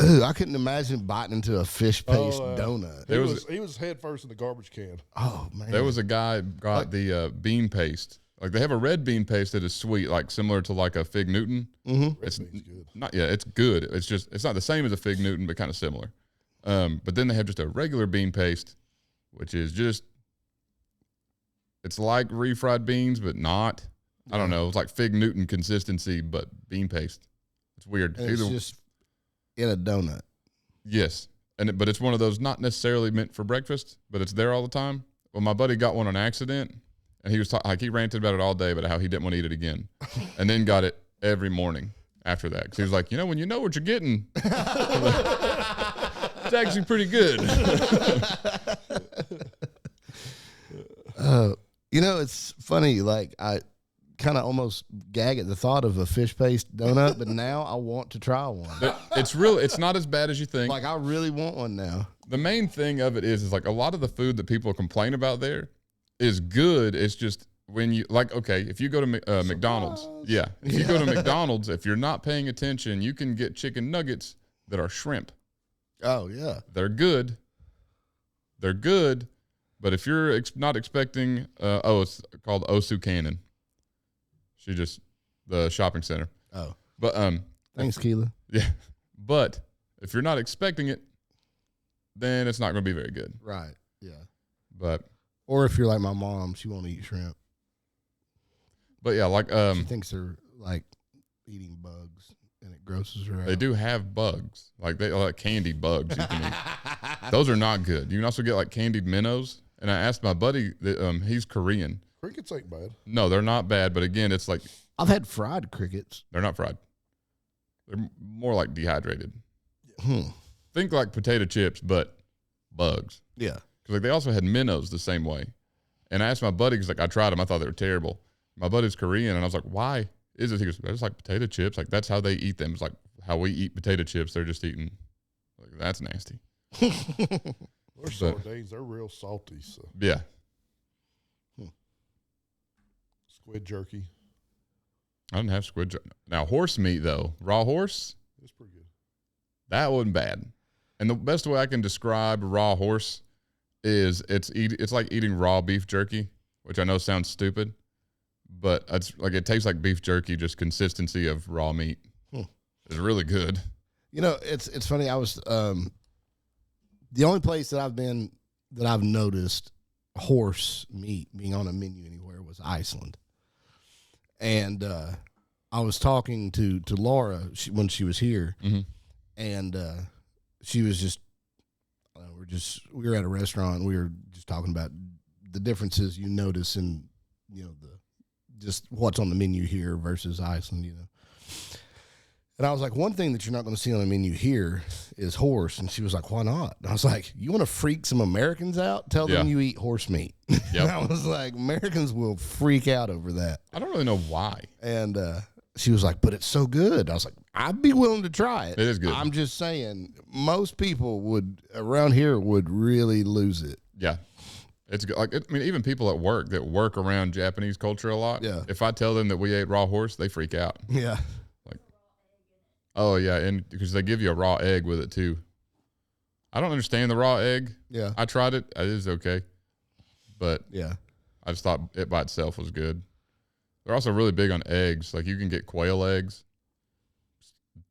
Ooh, I couldn't imagine biting into a fish paste donut. He was head first in the garbage can. Oh, man. There was a guy got the bean paste. Like they have a red bean paste that is sweet, like similar to like a Fig Newton. Mm-hmm. It's good. it's good. It's not the same as a Fig Newton, but kind of similar. But then they have just a regular bean paste, which is just, it's like refried beans, but not. I don't know. It's like Fig Newton consistency, but bean paste. It's weird. And it's just in a donut. Yes. But it's one of those not necessarily meant for breakfast, but it's there all the time. Well, my buddy got one on accident, and he was he ranted about it all day, about how he didn't want to eat it again, and then got it every morning after that. Because he was like, when you know what you're getting, it's actually pretty good. It's funny. Like I kind of almost gag at the thought of a fish paste donut, but now I want to try one. It's not as bad as you think. Like I really want one now. The main thing of it is like a lot of the food that people complain about there is good. It's just when you if you go to McDonald's, if you go to McDonald's, if you're not paying attention, you can get chicken nuggets that are shrimp. Oh yeah, they're good. They're good, but if you're not expecting, it's called Osu Cannon. The shopping center. Oh, but thanks, Keela. Yeah, but if you're not expecting it, then it's not going to be very good. Right. Yeah. But or if you're like my mom, she won't eat shrimp. But yeah, she thinks they're like eating bugs, and it grosses her out. They do have bugs, they like candied bugs. You can eat. Those are not good. You can also get like candied minnows. And I asked my buddy that he's Korean. Crickets ain't bad. No, they're not bad. But again, it's like I've had fried crickets. They're not fried. They're more like dehydrated. Think like potato chips, but bugs. Yeah. Because like they also had minnows the same way. And I asked my buddy, because like I tried them, I thought they were terrible. My buddy's Korean, and I was like, why is it? He goes, they're just like potato chips. Like that's how they eat them. It's like how we eat potato chips. They're just eating. Like that's nasty. They're sardines. They're real salty. So Yeah. squid jerky. I didn't have squid. Now horse meat though, raw horse. It's pretty good. That wasn't bad. And the best way I can describe raw horse is it's like eating raw beef jerky, which I know sounds stupid, but it's like it tastes like beef jerky, just consistency of raw meat. It's really good. You know, it's funny. I was the only place that I've been that I've noticed horse meat being on a menu anywhere was Iceland. And I was talking to Laura when she was here, and she was just we were at a restaurant. And we were just talking about the differences you notice in just what's on the menu here versus Iceland. And I was like, one thing that you're not going to see on the menu here is horse. And she was like, why not? And I was like, you want to freak some Americans out? Tell them you eat horse meat. Yep. And I was like, Americans will freak out over that. I don't really know why. And she was like, but it's so good. I was like, I'd be willing to try it. It is good. I'm just saying, most people around here would really lose it. Yeah. It's good. Like, I mean, even people at work that work around Japanese culture a lot. Yeah. If I tell them that we ate raw horse, they freak out. Yeah. Oh, yeah, and because they give you a raw egg with it, too. I don't understand the raw egg. Yeah. I tried it. It is okay. But Yeah. I just thought it by itself was good. They're also really big on eggs. Like, you can get quail eggs.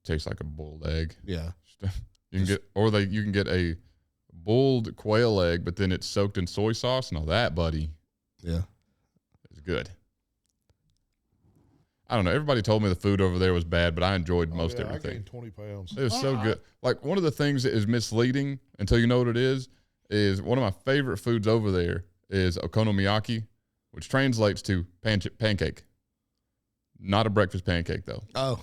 Tastes like a boiled egg. Yeah. You can get a boiled quail egg, but then it's soaked in soy sauce. Now that, buddy, Yeah. is good. I don't know. Everybody told me the food over there was bad, but I enjoyed most everything. I gained 20 pounds. It was so good. Like, one of the things that is misleading until you know what it is one of my favorite foods over there is okonomiyaki, which translates to pancake. Not a breakfast pancake, though. Oh.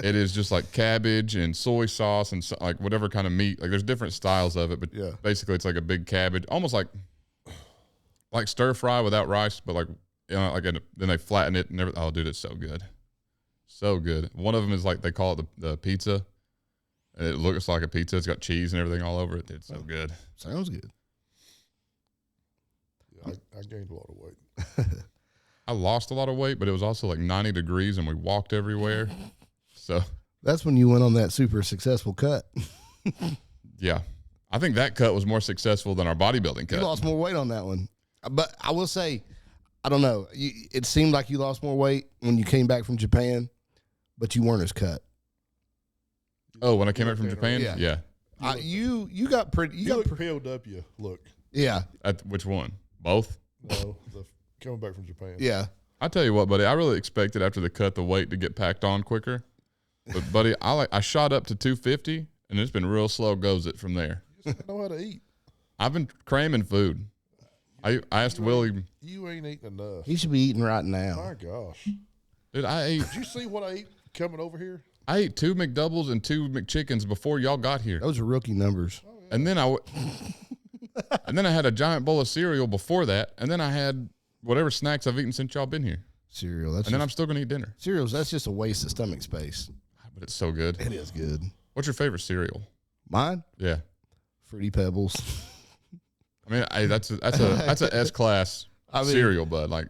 It is just like cabbage and soy sauce and like whatever kind of meat. Like, there's different styles of it, but basically it's like a big cabbage, almost like stir fry without rice, but like, then they flatten it and everything. Oh, dude, it's so good. So good. One of them is like, they call it the pizza. And it looks like a pizza. It's got cheese and everything all over it. It's so good. Sounds good. Yeah, I gained a lot of weight. I lost a lot of weight, but it was also like 90 degrees and we walked everywhere. So that's when you went on that super successful cut. Yeah. I think that cut was more successful than our bodybuilding cut. You lost more weight on that one. But I will say, I don't know. It seemed like you lost more weight when you came back from Japan, but you weren't as cut. Oh, when I came back from Japan? Yeah. You got pretty. You got POW. Look. Yeah. At which one? Both? No, coming back from Japan. Yeah. I tell you what, buddy. I really expected after the cut the weight to get packed on quicker, but buddy, I shot up to 250, and it's been real slow goes it from there. You just know how to eat. I've been cramming food. I asked Willie. You ain't eating enough. You should be eating right now. My gosh. Dude, Did you see what I ate coming over here? I ate 2 McDoubles and 2 McChickens before y'all got here. Those are rookie numbers. Oh, yeah. And then I had a giant bowl of cereal before that, and then I had whatever snacks I've eaten since y'all been here. Cereal. Then I'm still gonna eat dinner. Cereals. That's just a waste of stomach space. But it's so good. It is good. What's your favorite cereal? Mine? Yeah. Fruity Pebbles. I mean, that's a S class cereal, bud. Like,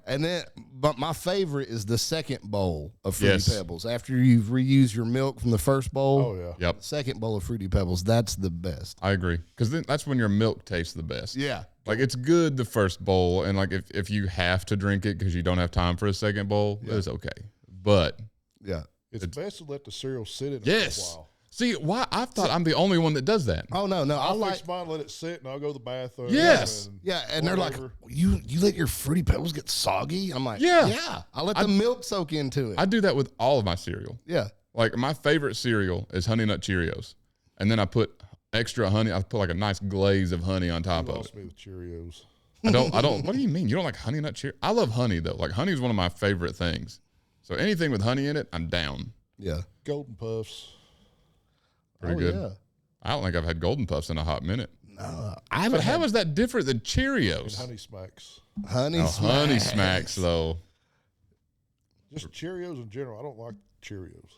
but my favorite is the second bowl of Fruity Pebbles. After you've reused your milk from the first bowl. Oh yeah. Yep. Second bowl of Fruity Pebbles. That's the best. I agree, because then that's when your milk tastes the best. Yeah. Like, it's good the first bowl, and like if you have to drink it because you don't have time for a second bowl, it's okay. But yeah, it's best to let the cereal sit in it for a while. See, why I thought I'm the only one that does that. Oh no, I'll fix mine, let it sit, and I'll go to the bathroom. Yes. And they're like, you let your Fruity Pebbles get soggy? I'm like, yeah. I'll let the milk soak into it. I do that with all of my cereal. Yeah. Like, my favorite cereal is Honey Nut Cheerios, and then I put extra honey. I put like a nice glaze of honey on top of it. Lost me with Cheerios. I don't. What do you mean? You don't like Honey Nut Cheerios? I love honey though. Like, honey is one of my favorite things. So anything with honey in it, I'm down. Yeah. Golden Puffs. Pretty Oh, good. Yeah. I don't think I've had Golden Puffs in a hot minute. No, I haven't But how had is that different than And Cheerios? Honey Smacks. Honey Oh, Smacks. Honey Smacks, though. Just Cheerios in general. I don't like Cheerios.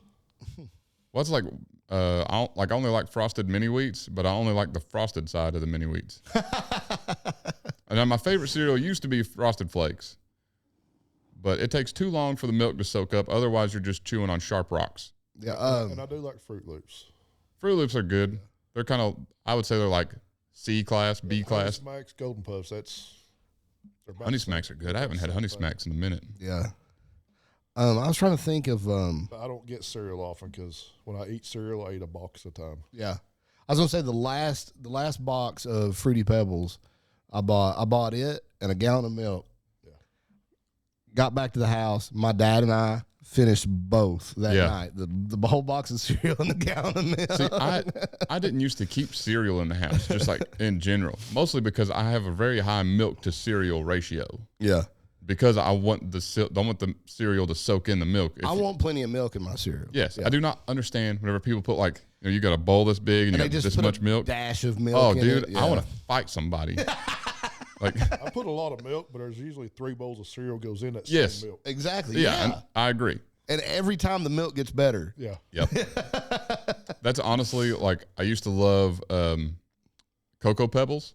What's like? I only like frosted mini wheats, but I only like the frosted side of the mini wheats. And then my favorite cereal used to be Frosted Flakes, but it takes too long for the milk to soak up. Otherwise, you're just chewing on sharp rocks. Yeah. And I do like Fruit Loops. Fruit Loops are good. They're kind of, I would say they're like C class, B Honey class. Smacks, Golden Puffs. They're about Honey the same- Smacks are good. I haven't had Honey same thing. Smacks in a minute. Yeah. I was trying to think of But I don't get cereal often because when I eat cereal, I eat a box at a time. yeah. I was gonna say the last box of Fruity Pebbles, I bought it and a gallon of milk. Yeah. Got back to the house. My dad and I finished both that Yeah. night. The whole box of cereal and a gallon of milk. See, I didn't used to keep cereal in the house, just like in general, mostly because I have a very high milk to cereal ratio. Yeah. Because I want the cereal to soak in the milk. I want plenty of milk in my cereal. Yes, Yeah. I do not understand whenever people put like you got a bowl this big and And you they got just this put much a milk. dash of milk. Oh, in dude, it. Yeah. I want to fight somebody. Like, I put a lot of milk, but there's usually 3 bowls of cereal goes in that Yes. same milk. Exactly. yeah, Yeah. and I agree. And every time the milk gets better. Yeah. Yep. That's honestly like I used to love Cocoa Pebbles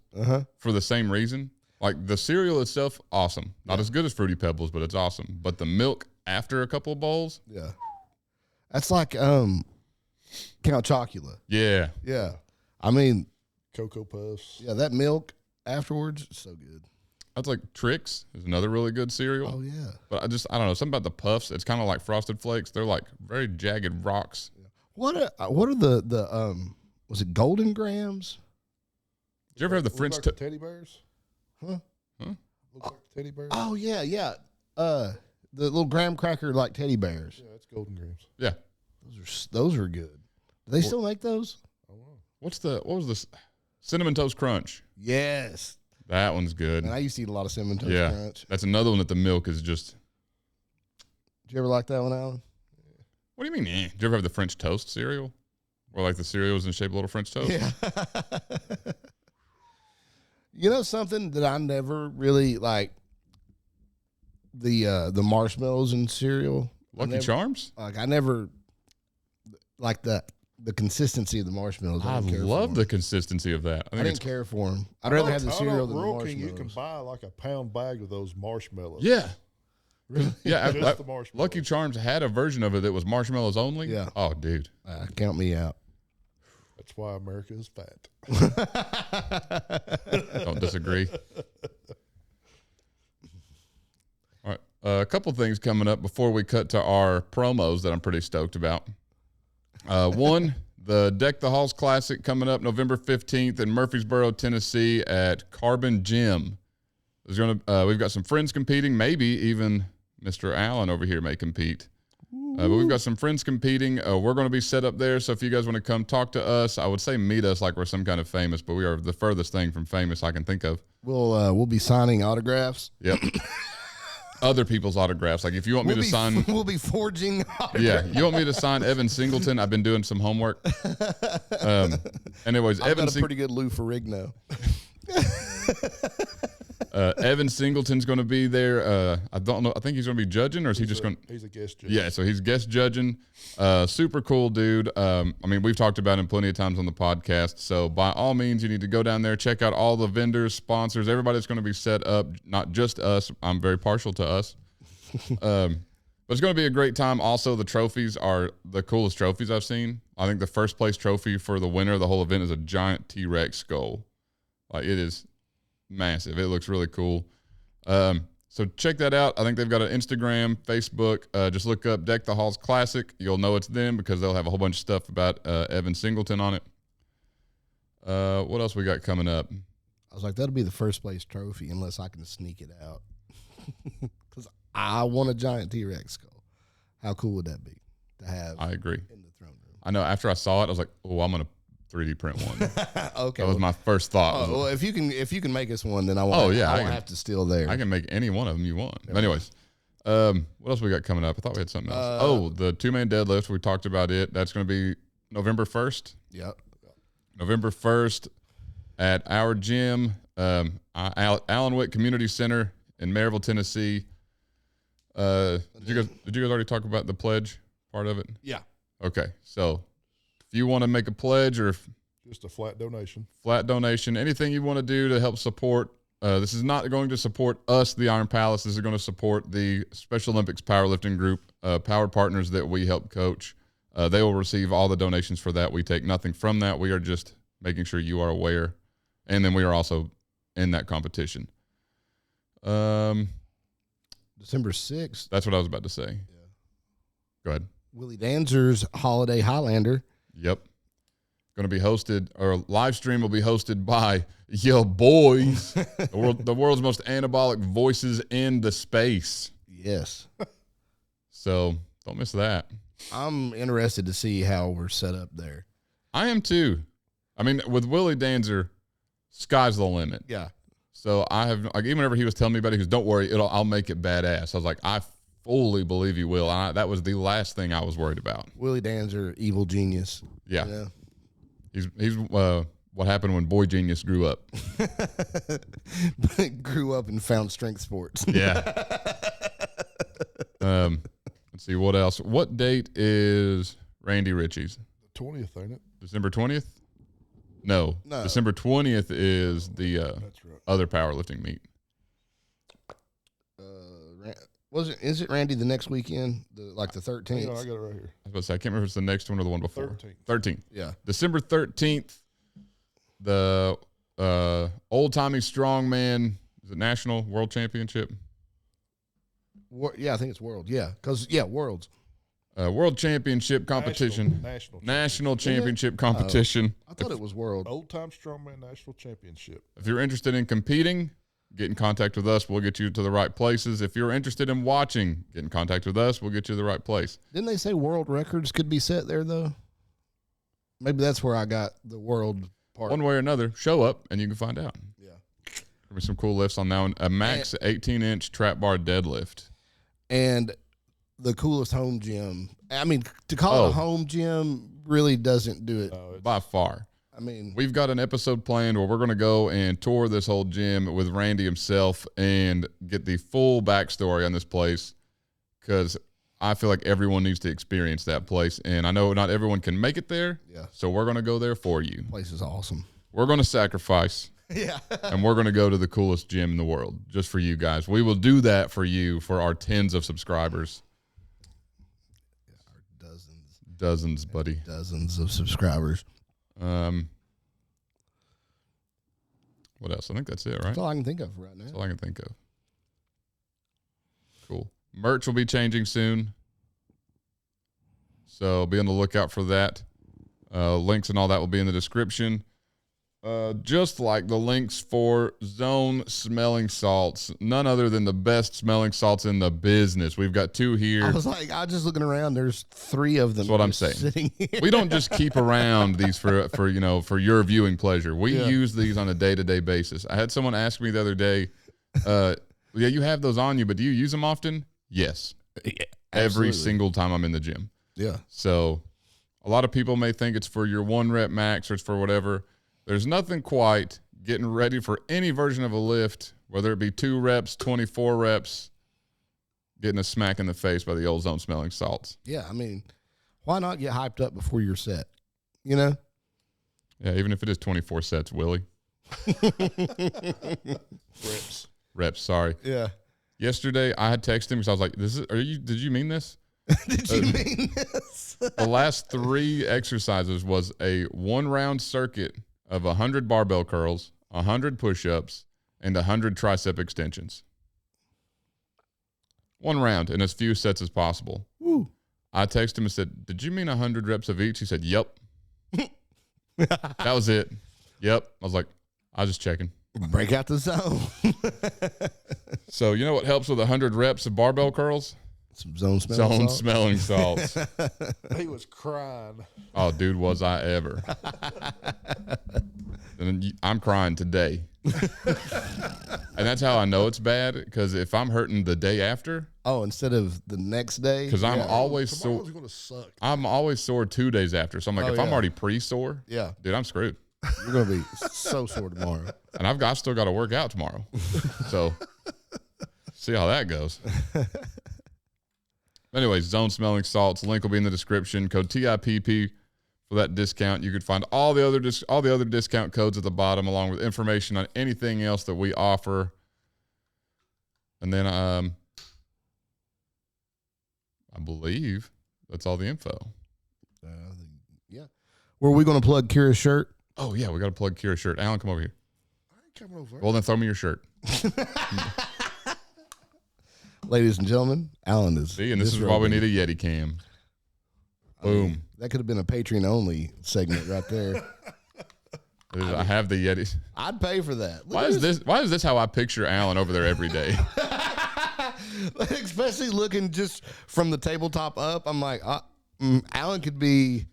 for the same reason. Like the cereal itself, awesome. Not as good as Fruity Pebbles, but it's awesome. But the milk after a couple of bowls, Yeah. That's like Count Chocula. yeah. Yeah. I mean, Cocoa Puffs. yeah, that milk afterwards is so good. That's like Trix is another really good cereal. Oh yeah. But I don't know, something about the puffs. It's kind of like Frosted Flakes. They're like very jagged rocks. What are the was it Golden Grams? Did you ever have the Look French like toast? the teddy bears? Huh? Look like the teddy bears? Oh yeah, yeah. The little graham cracker like teddy bears. Yeah, that's Golden Grams. Yeah. Those are good. Do they still make those? I don't know. What was this? Cinnamon Toast Crunch. Yes. That one's good. And I used to eat a lot of cinnamon toast Yeah. crunch. That's another one that the milk is just. Did you ever like that one, Alan? What do you mean? Did you ever have the French toast cereal? Where like the cereal was in the shape of little French toast? Yeah. You know something that I never really like, the marshmallows and cereal. Lucky Charms? Like I never like the consistency of the marshmallows. I didn't care love for the 'em. consistency of that. I think didn't care for them. I'd rather have the cereal than the Rural King, you marshmallows. can buy like a pound bag of those marshmallows. Yeah. Yeah. Just the marshmallows. Lucky Charms had a version of it that was marshmallows only. Yeah. Oh, dude. Count me out. That's why America is fat. Don't disagree. All right. A couple things coming up before we cut to our promos that I'm pretty stoked about. One, the Deck the Halls Classic coming up November 15th in Murfreesboro, Tennessee at Carbon Gym. We've got some friends competing. Maybe even Mr. Allen over here may compete. But we've got some friends competing. We're going to be set up there. So if you guys want to come talk to us, I would say meet us like we're some kind of famous, but we are the furthest thing from famous I can think of. We'll be signing autographs. Yep. Other people's autographs. Like if you want me to sign. We'll be forging autographs. Yeah. You want me to sign Evan Singleton? I've been doing some homework. Anyways, I've got a pretty good Lou Ferrigno. Evan Singleton's going to be there. I don't know. I think he's going to be judging, or is he just going? He's a guest judge. Yeah, so he's guest judging. Super cool dude. I mean, we've talked about him plenty of times on the podcast. So by all means, you need to go down there, check out all the vendors, sponsors, everybody that's going to be set up. Not just us. I'm very partial to us. But it's going to be a great time. Also, the trophies are the coolest trophies I've seen. I think the first place trophy for the winner of the whole event is a giant T-Rex skull. Like it is massive. It looks really cool. So check that out. I think they've got an Instagram, Facebook. Just look up Deck the Halls Classic. You'll know it's them because they'll have a whole bunch of stuff about Evan Singleton on it. What else we got coming up? I was like, that'll be the first place trophy unless I can sneak it out. Because I want a giant T-Rex skull. How cool would that be to have I agree. in the throne room? I know after I saw it, I was like, oh, I'm going to 3D print one. Okay. That was my first thought. Well, if you can make us one, then I won't. Oh, yeah, I I won't can- have to steal there. I can make any one of them you want. But anyways, What else we got coming up? I thought we had something else. The 2-man deadlift. We talked about it. That's going to be November 1st. Yep. November 1st at our gym, Allen Witt Community Center in Maryville, Tennessee. Did you guys already talk about the pledge part of it? Yeah. Okay. So if you want to make a pledge or Just a flat donation. Anything you want to do to help support. This is not going to support us, the Iron Palace. This is going to support the Special Olympics Powerlifting Group, powered partners that we help coach. They will receive all the donations for that. We take nothing from that. We are just making sure you are aware. And then we are also in that competition. December 6th. That's what I was about to say. Yeah. Go ahead. Willie Danzer's Holiday Highlander. Yep. Going to be hosted, or live stream will be hosted by your boys, the world's most anabolic voices in the space. Yes. So don't miss that. I'm interested to see how we're set up there. I am too. I mean, with Willie Danzer, sky's the limit. Yeah. So I have, like, even whenever he was telling me about it, he goes, "Don't worry, I'll make it badass." I was like, I fully believe you will. That was the last thing I was worried about. Willie Danzer, evil genius. Yeah. Yeah. He's what happened when Boy Genius grew up. Grew up and found strength sports. Yeah. Let's see what else. What date is Randy Ritchie's? The 20th, ain't it? December 20th? No. December 20th is the That's right. other powerlifting meet. Is it Randy the next weekend? Like the 13th? Hang on, I got it right here. I was about to say, I can't remember if it's the next one or the one before. 13th. Yeah. December 13th, the old-timey strongman, is it National World Championship? Yeah, I think it's World. Yeah, because, Worlds. World Championship competition. National Championship competition. I thought it was World. Old Time Strongman National Championship. If you're interested in competing, get in contact with us. We'll get you to the right places. If you're interested in watching, get in contact with us. We'll get you to the right place. Didn't they say world records could be set there, though? Maybe that's where I got the world part. One way or another, show up and you can find out. Yeah. There'll be some cool lifts on that one. A max 18-inch trap bar deadlift. And the coolest home gym. I mean, to call it a home gym really doesn't do it. By far. I mean, we've got an episode planned where we're going to go and tour this whole gym with Randy himself and get the full backstory on this place, because I feel like everyone needs to experience that place. And I know not everyone can make it there. Yeah. So we're going to go there for you. The place is awesome. We're going to sacrifice. Yeah. And we're going to go to the coolest gym in the world just for you guys. We will do that for you, for our tens of subscribers. Our Dozens, buddy. Dozens of subscribers. What else? I think that's it, right? That's all I can think of right now. That's all I can think of. Cool. Merch will be changing soon, so be on the lookout for that. Links and all that will be in the description. Just like the links for Zone smelling salts, none other than the best smelling salts in the business. We've got 2 here. I was just looking around. There's 3 of them. That's what I'm saying. Sitting here. We don't just keep around these for your viewing pleasure. We use these on a day-to-day basis. I had someone ask me the other day, yeah, you have those on you, but do you use them often? Yes. Yeah, every single time I'm in the gym. Yeah. So a lot of people may think it's for your 1 rep max or it's for whatever. There's nothing quite getting ready for any version of a lift, whether it be 2 reps, 24 reps, getting a smack in the face by the old Zone smelling salts. Yeah, I mean, why not get hyped up before you're set? You know? Yeah, even if it is 24 sets, Willie. Reps, sorry. Yeah. Yesterday, I had texted him because I was like, did you mean this? Did you mean this? The last 3 exercises was a 1-round circuit of 100 barbell curls, 100 push-ups, and 100 tricep extensions. 1 round in as few sets as possible. Woo. I texted him and said, "Did you mean 100 reps of each?" He said, "Yep." That was it. Yep. I was like, I was just checking. Break out the zone. So you know what helps with 100 reps of barbell curls? Some zone smelling salts. Smelling salts. He was crying. Oh, dude, was I ever. And I'm crying today. And that's how I know it's bad, because if I'm hurting the day after. Oh, instead of the next day? Because I'm always sore. Tomorrow's gonna suck. I'm always sore 2 days after. So I'm like, if I'm already pre-sore, dude, I'm screwed. You're going to be so sore tomorrow. And I've still got to work out tomorrow. So see how that goes. Anyways, Zone Smelling Salts. Link will be in the description. Code TIPP for that discount. You can find all the other discount codes at the bottom, along with information on anything else that we offer. And then I believe that's all the info. Yeah. Were we going to plug Kira's shirt? Oh, yeah, we got to plug Kira's shirt. Alan, come over here. I ain't coming over. Well, then throw me your shirt. Ladies and gentlemen, Alan is. See, and this is why we need a Yeti cam. Boom. That could have been a Patreon-only segment right there. I have the Yetis. I'd pay for that. Why is this how I picture Alan over there every day? Especially looking just from the tabletop up. I'm like, Alan could be...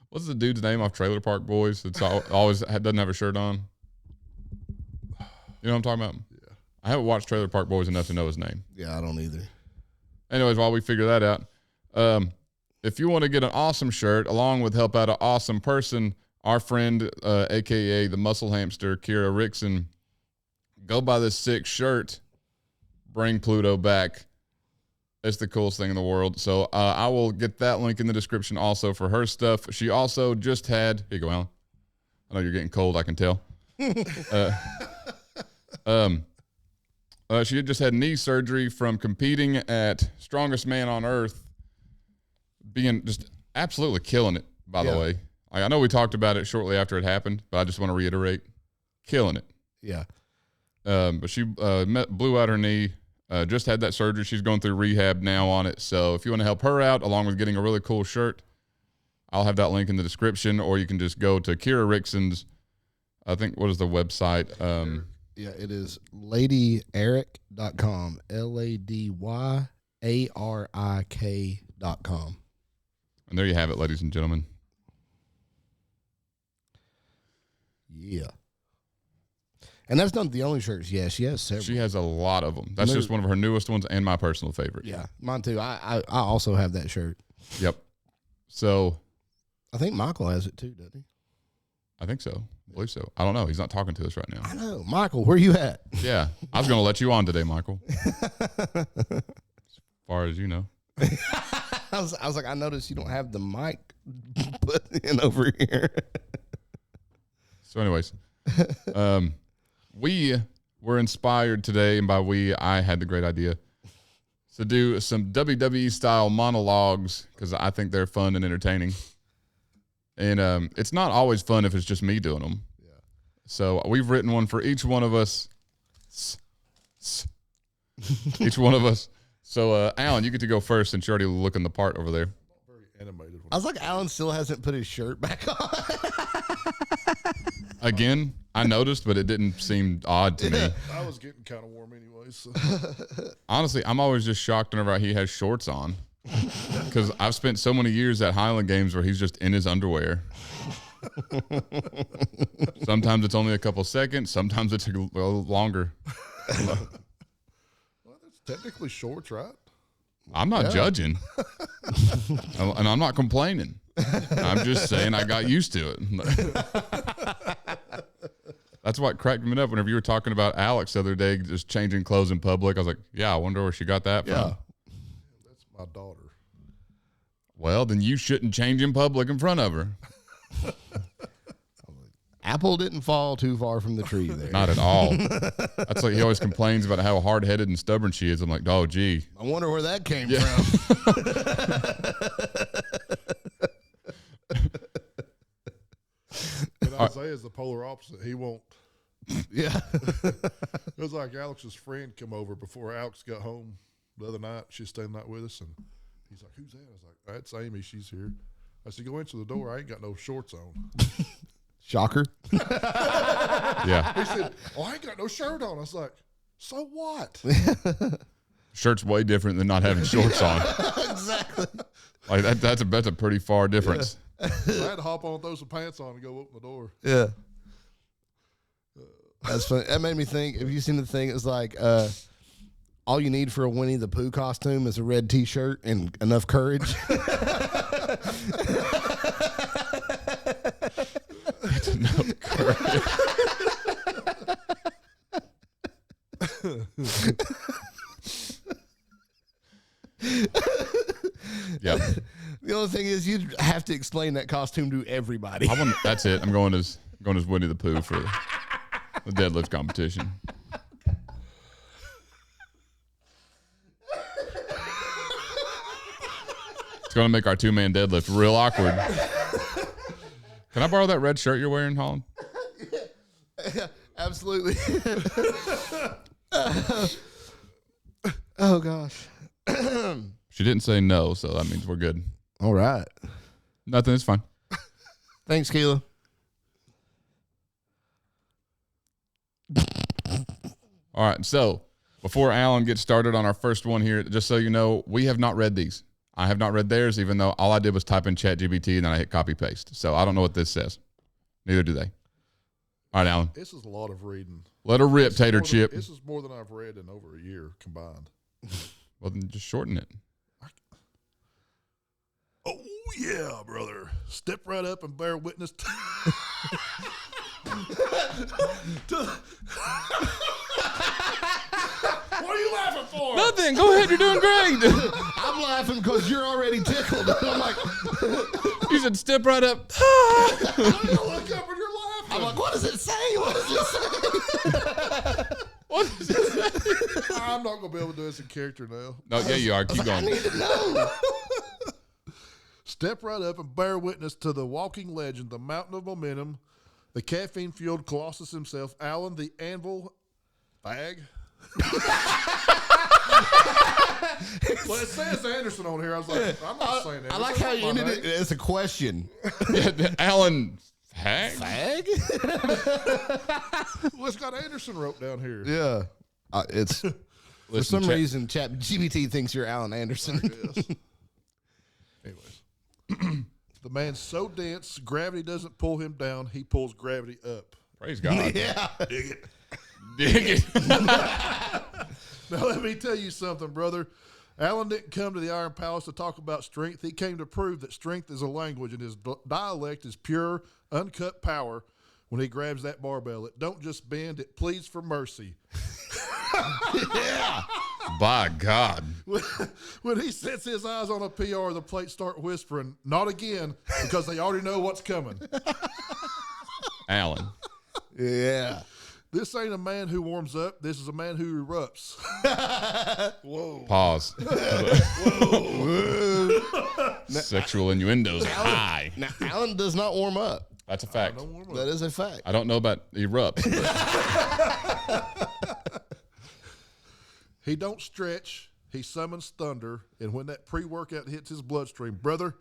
What's the dude's name off Trailer Park Boys? It's always doesn't have a shirt on. You know what I'm talking about? Yeah. I haven't watched Trailer Park Boys enough to know his name. Yeah, I don't either. Anyways, while we figure that out, if you want to get an awesome shirt along with help out an awesome person, our friend, aka the Muscle Hamster, Kira Rickson, go buy this sick shirt. Bring Pluto back. It's the coolest thing in the world. So I will get that link in the description also for her stuff. She also just had, here you go, Alan. I know you're getting cold, I can tell. She had just had knee surgery from competing at Strongest Man on Earth, being just absolutely killing it, by the way. I know we talked about it shortly after it happened, but I just want to reiterate, killing it. Yeah. But she blew out her knee. Just had that surgery. She's going through rehab now on it. So if you want to help her out, along with getting a really cool shirt, I'll have that link in the description, or you can just go to Kira Rickson's, I think, what is the website? Yeah, it is ladyeric.com, LADYARIK.com. And there you have it, ladies and gentlemen. Yeah. And that's not the only shirts. Yeah, she has several. She has a lot of them. That's just one of her newest ones and my personal favorite. Yeah, mine too. I also have that shirt. Yep. So. I think Michael has it too, doesn't he? I think so. I believe so. I don't know. He's not talking to us right now. I know. Michael, where you at? Yeah. I was going to let you on today, Michael. As far as you know. I was like, I noticed you don't have the mic put in over here. So anyways, we were inspired today, and by we, I had the great idea to do some WWE style monologues, because I think they're fun and entertaining. And it's not always fun if it's just me doing them. Yeah. So we've written one for each one of us. Each one of us. So, Alan, you get to go first since you're already looking the part over there. Very animated. I was like, Alan still hasn't put his shirt back on. Again, I noticed, but it didn't seem odd to me. I was getting kind of warm anyway. So. Honestly, I'm always just shocked whenever he has shorts on. Because I've spent so many years at Highland Games where he's just in his underwear. Sometimes it's only a couple seconds. Sometimes it's a little longer. Well, that's technically shorts, right? I'm not judging. And I'm not complaining. I'm just saying I got used to it. That's what cracked me up whenever you were talking about Alex the other day, just changing clothes in public. I was like, yeah, I wonder where she got that from. That's my daughter. Well, then you shouldn't change in public in front of her. Apple didn't fall too far from the tree there. Not at all. That's like he always complains about how hard-headed and stubborn she is. I'm like, oh, gee. I wonder where that came from. And Isaiah's the polar opposite. He won't. Yeah. It was like Alex's friend come over before Alex got home the other night. She's staying the night with us, and he's like, "Who's that?" I was like, "That's Amy. She's here." I said, "Go into the door. I ain't got no shorts on." Shocker. Yeah. He said, "Oh, I ain't got no shirt on." I was like, "So what?" Shirt's way different than not having shorts on. Exactly. Like that's a pretty far difference. So I had to hop on, throw some pants on, and go open the door. Yeah. That's funny. That made me think. Have you seen the thing? It's like all you need for a Winnie the Pooh costume is a red T-shirt and enough courage. Enough courage. Yeah. The only thing is, you'd have to explain that costume to everybody. That's it. I'm going as Winnie the Pooh for the deadlift competition. It's going to make our 2-man deadlift real awkward. Can I borrow that red shirt you're wearing, Holland? Absolutely. Oh, gosh. She didn't say no, so that means we're good. All right. Nothing. It's fine. Thanks, Keela. All right. So before Alan gets started on our first one here, just so you know, we have not read these. I have not read theirs, even though all I did was type in ChatGPT and then I hit copy paste. So I don't know what this says. Neither do they. All right, Alan. This is a lot of reading. Let her rip, Tater Chip. This is more than I've read in over a year combined. Well, then just shorten it. Oh, yeah, brother. Step right up and bear witness to What are you laughing for? Nothing. Go ahead. You're doing great. I'm laughing because you're already tickled. I'm like, You said step right up. I look up and you're laughing. I'm like, what does it say? What does it say? What is it? I'm not going to be able to do this in character now. No, yeah, you are. Keep I going. need to know. Step right up and bear witness to the walking legend, the mountain of momentum, the caffeine-fueled colossus himself, Alan the Anvil Fag. Well, it says Anderson on here. I was like, I'm not saying that. I like how you ended it as a question. Yeah, Alan Hag? Fag? Well, it's got Anderson wrote down here. Yeah. It's for Listen, some reason, ChatGPT thinks you're Alan Anderson. Yes. Anyways, the man's so dense, gravity doesn't pull him down. He pulls gravity up. Praise God. Yeah. Dig it. Dig it. Now, let me tell you something, brother. Alan didn't come to the Iron Palace to talk about strength. He came to prove that strength is a language, and his dialect is pure, uncut power. When he grabs that barbell, it don't just bend, it pleads for mercy. Yeah. By God. When he sets his eyes on a PR, the plates start whispering, not again, because they already know what's coming. Alan. Yeah. This ain't a man who warms up. This is a man who erupts. Whoa. Pause. Whoa. Sexual innuendos high. Now, Alan does not warm up. That's a fact. That is a fact. I don't know about erupts. He don't stretch. He summons thunder. And when that pre-workout hits his bloodstream, brother,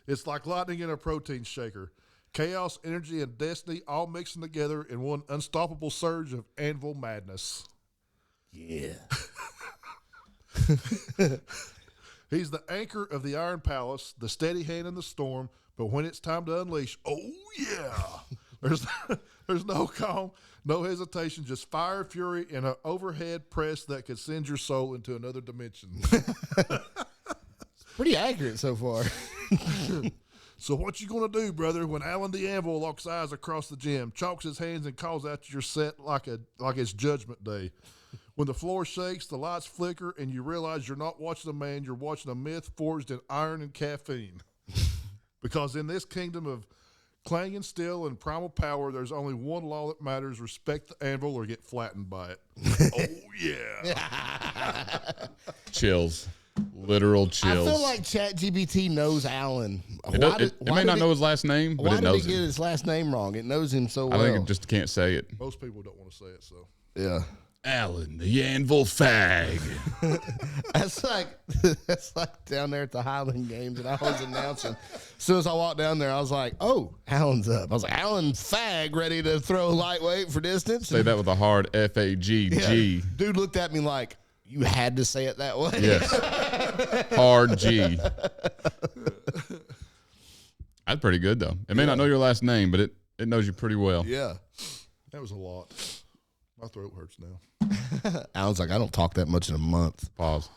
it's like lightning in a protein shaker. Chaos, energy, and destiny all mixing together in one unstoppable surge of anvil madness. Yeah. He's the anchor of the Iron Palace, the steady hand in the storm, but when it's time to unleash, oh yeah, there's no calm, no hesitation, just fire, fury, and an overhead press that could send your soul into another dimension. Pretty accurate so far. So what you gonna do, brother, when Alan the Anvil locks eyes across the gym, chalks his hands and calls out your set like it's Judgment Day? When the floor shakes, the lights flicker, and you realize you're not watching a man, you're watching a myth forged in iron and caffeine. Because in this kingdom of clang and steel and primal power, there's only one law that matters: respect the anvil or get flattened by it. Oh yeah. Chills. Literal chills. I feel like ChatGPT knows Alan. It may not know his last name, but it knows Why did it get him. his last name wrong? It knows him so well. I think it just can't say it. Most people don't want to say it, so. Yeah. Alan, the Anvil Fag. That's like down there at the Highland Games that I was announcing. As soon as I walked down there, I was like, "Oh, Alan's up." I was like, "Alan Fag, ready to throw lightweight for distance." Say that with a hard F-A-G-G. Yeah. Dude looked at me like, "You had to say it that way." Yes. Hard G. That's pretty good, though. It may not know your last name, but it knows you pretty well. Yeah. That was a lot. My throat hurts now. Alan's like, I don't talk that much in a month. Pause.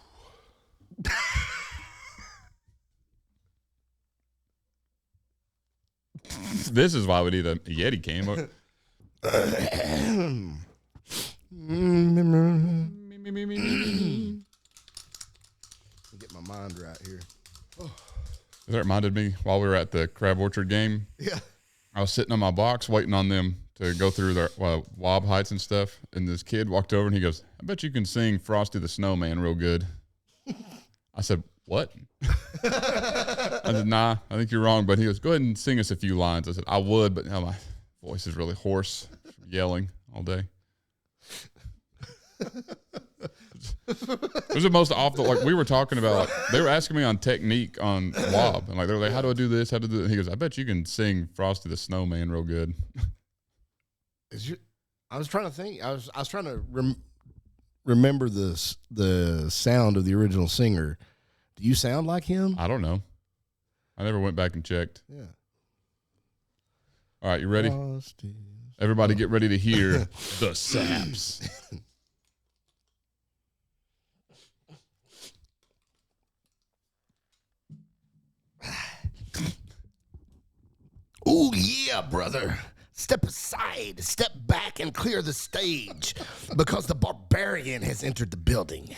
This is why we need a Yeti cam. Get my mind right here. That reminded me while we were at the Crab Orchard game. Yeah. I was sitting on my box waiting on them to go through their wob heights and stuff. And this kid walked over and he goes, I bet you can sing Frosty the Snowman real good. I said, what? I said, nah, I think you're wrong. But he goes, go ahead and sing us a few lines. I said, I would, but now my voice is really hoarse from yelling all day. It was the most off the, like we were talking about, they were asking me on technique on wob. And like, they were like, how do I do this? How do I do that? He goes, I bet you can sing Frosty the Snowman real good. I was trying to think. I was trying to remember the sound of the original singer. Do you sound like him? I don't know. I never went back and checked. Yeah. All right, you ready? Frosty. Everybody get ready to hear the saps. Ooh, yeah, brother. Step aside, step back, and clear the stage, because the barbarian has entered the building.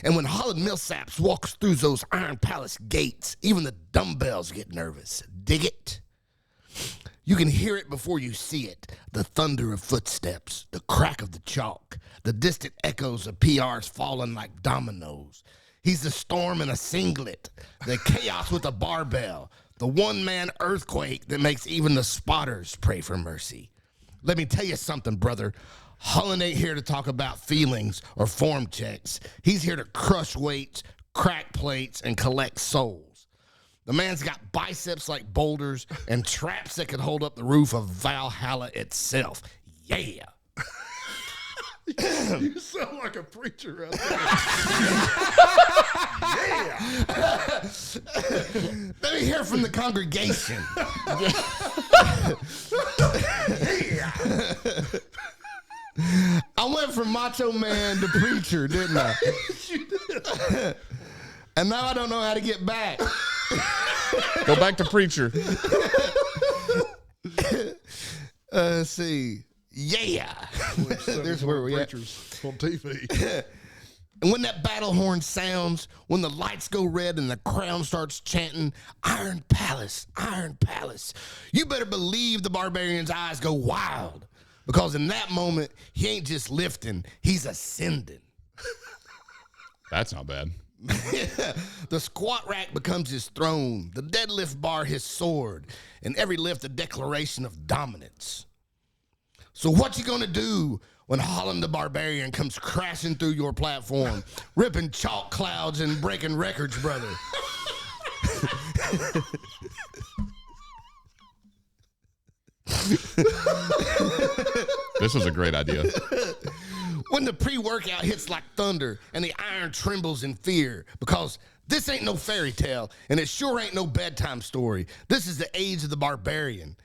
And when Holland Millsaps walks through those Iron Palace gates, even the dumbbells get nervous. Dig it? You can hear it before you see it. The thunder of footsteps, the crack of the chalk, the distant echoes of PRs falling like dominoes. He's the storm in a singlet, the chaos with a barbell, the one-man earthquake that makes even the spotters pray for mercy. Let me tell you something, brother. Holland ain't here to talk about feelings or form checks. He's here to crush weights, crack plates, and collect souls. The man's got biceps like boulders and traps that could hold up the roof of Valhalla itself. Yeah. You sound like a preacher out there. Yeah. Let me hear from the congregation. Yeah. I went from macho man to preacher, didn't I? You did. And now I don't know how to get back. Go back to preacher. Let's see. Yeah. There's where we at. On TV. And when that battle horn sounds, when the lights go red and the crowd starts chanting, Iron Palace, Iron Palace, you better believe the barbarian's eyes go wild. Because in that moment, he ain't just lifting, he's ascending. That's not bad. The squat rack becomes his throne, the deadlift bar his sword, and every lift a declaration of dominance. So what you gonna do when Holland the Barbarian comes crashing through your platform, ripping chalk clouds and breaking records, brother? This was a great idea. When the pre-workout hits like thunder and the iron trembles in fear, because this ain't no fairy tale and it sure ain't no bedtime story. This is the age of the barbarian.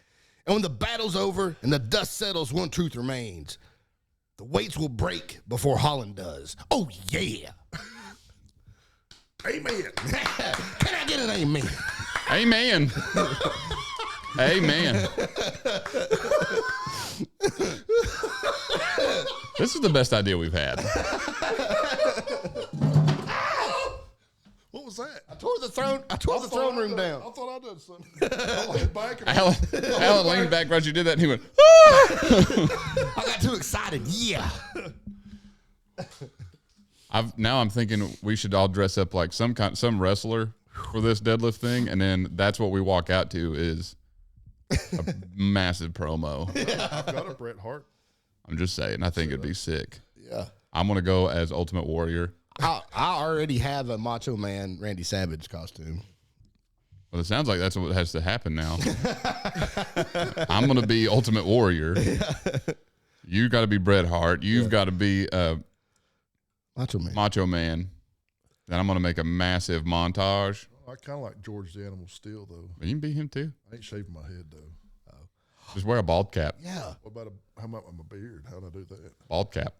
And when the battle's over and the dust settles, one truth remains. The weights will break before Holland does. Oh, yeah. Amen. Can I get an amen? Amen. Amen. This is the best idea we've had. What was that? I tore the throne room down. I thought I did something. I leaned back and Alan leaned back right as you did that, and he went, I got too excited. Yeah. Now I'm thinking we should all dress up like some wrestler for this deadlift thing, and then that's what we walk out to is a massive promo. I've got a Bret Hart. I'm just saying, I think it'd be sick. Yeah. I'm gonna go as Ultimate Warrior. I already have a Macho Man Randy Savage costume. Well, it sounds like that's what has to happen now. I'm gonna be Ultimate Warrior. You got to be Bret Hart. You've got to be Macho Man. Then I'm gonna make a massive montage. I kind of like George the Animal Steel, though. You can be him too. I ain't shaving my head, though. Just wear a bald cap. Yeah. What about how about my beard? How do I do that? Bald cap.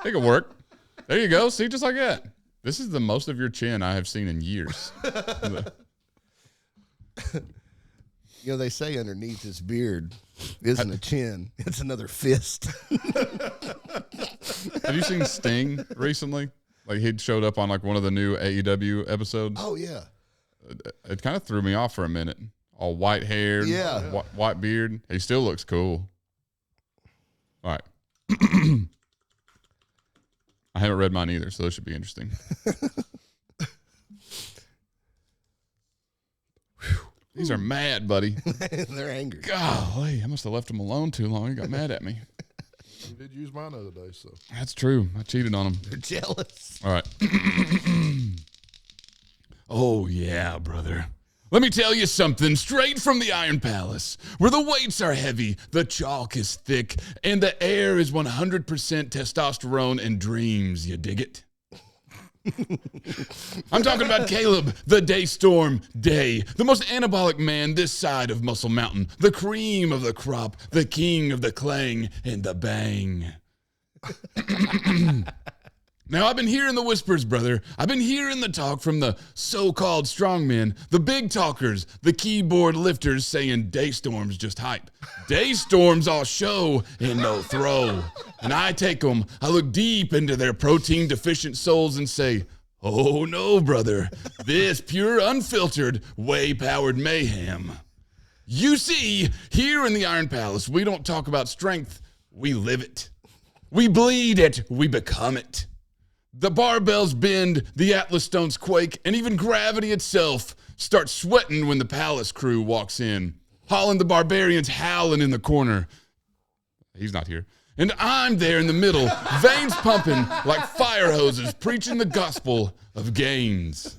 It could work. There you go. See, just like that. This is the most of your chin I have seen in years. You know, they say underneath his beard isn't a chin; it's another fist. Have you seen Sting recently? Like he showed up on like one of the new AEW episodes. Oh yeah. It kind of threw me off for a minute. All white haired, white beard. He still looks cool. All right. I haven't read mine either, so this should be interesting. These are mad, buddy. They're angry. Golly, I must have left them alone too long. He got mad at me. You did use mine the other day, so. That's true. I cheated on him. They're jealous. All right. Oh, yeah, brother. Let me tell you something straight from the Iron Palace, where the weights are heavy, the chalk is thick, and the air is 100% testosterone and dreams. You dig it? I'm talking about Caleb, the Daystorm Day, the most anabolic man this side of Muscle Mountain, the cream of the crop, the king of the clang and the bang. Now, I've been hearing the whispers, brother. I've been hearing the talk from the so-called strongmen, the big talkers, the keyboard lifters saying Daystorm's just hype. Daystorm's all show and no throw. And I take them, I look deep into their protein-deficient souls and say, oh no, brother, this pure, unfiltered, whey-powered mayhem. You see, here in the Iron Palace, we don't talk about strength, we live it. We bleed it, we become it. The barbells bend, the Atlas stones quake, and even gravity itself starts sweating when the palace crew walks in. Holland the Barbarian's howling in the corner. He's not here. And I'm there in the middle, veins pumping like fire hoses, preaching the gospel of gains.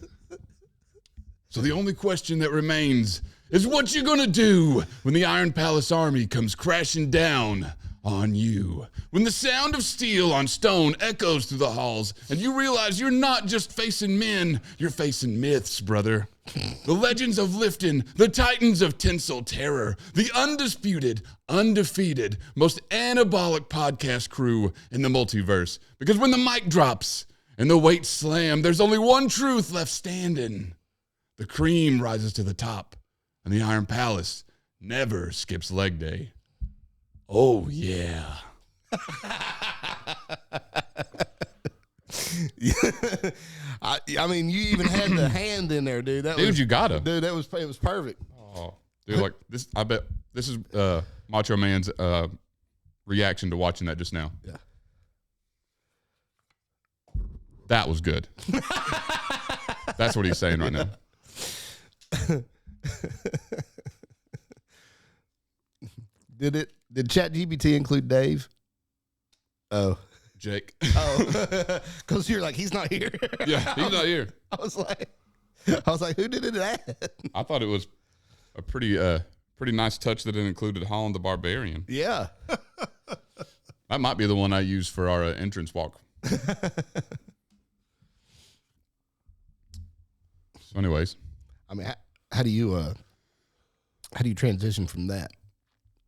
So the only question that remains is what you gonna do when the Iron Palace army comes crashing down on you. When the sound of steel on stone echoes through the halls and you realize you're not just facing men, you're facing myths, brother. The legends of Lifton, the titans of tinsel terror, the undisputed, undefeated, most anabolic podcast crew in the multiverse. Because when the mic drops and the weights slam, there's only one truth left standing. The cream rises to the top and the Iron Palace never skips leg day. Oh, yeah. I mean, you even had the hand in there, dude. Dude, you got him. Dude, it was perfect. Oh, dude, like this, I bet this is Macho Man's reaction to watching that just now. Yeah. That was good. That's what he's saying right now. Did ChatGPT include Dave? Oh. Jake. Oh. Because you're like, he's not here. Yeah, he's not here. I was like, who did it that? I thought it was a pretty nice touch that it included Holland the Barbarian. Yeah. That might be the one I use for our entrance walk. So anyways. I mean, how do you transition from that?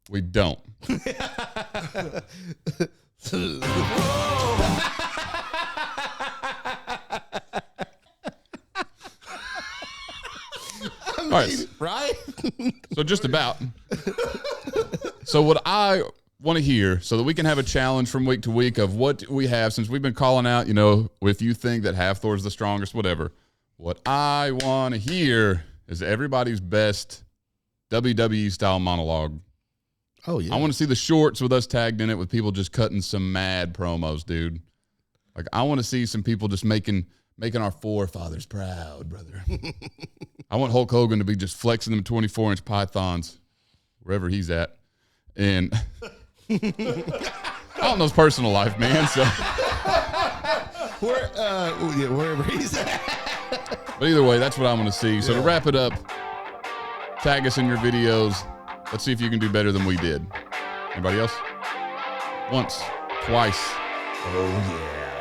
We don't. All right. Right? So just about. So what I want to hear, so that we can have a challenge from week to week of what we have, since we've been calling out, if you think that Half Thor's the strongest, whatever. What I want to hear is everybody's best WWE style monologue. Oh, yeah. I want to see the shorts with us tagged in it with people just cutting some mad promos, dude. Like, I want to see some people just making our forefathers proud, brother. I want Hulk Hogan to be just flexing them 24-inch pythons wherever he's at. And I don't know his personal life, man. So wherever he's at. But either way, that's what I want to see. So to wrap it up, tag us in your videos. Let's see if you can do better than we did. Anybody else? Once, twice. Oh, yeah.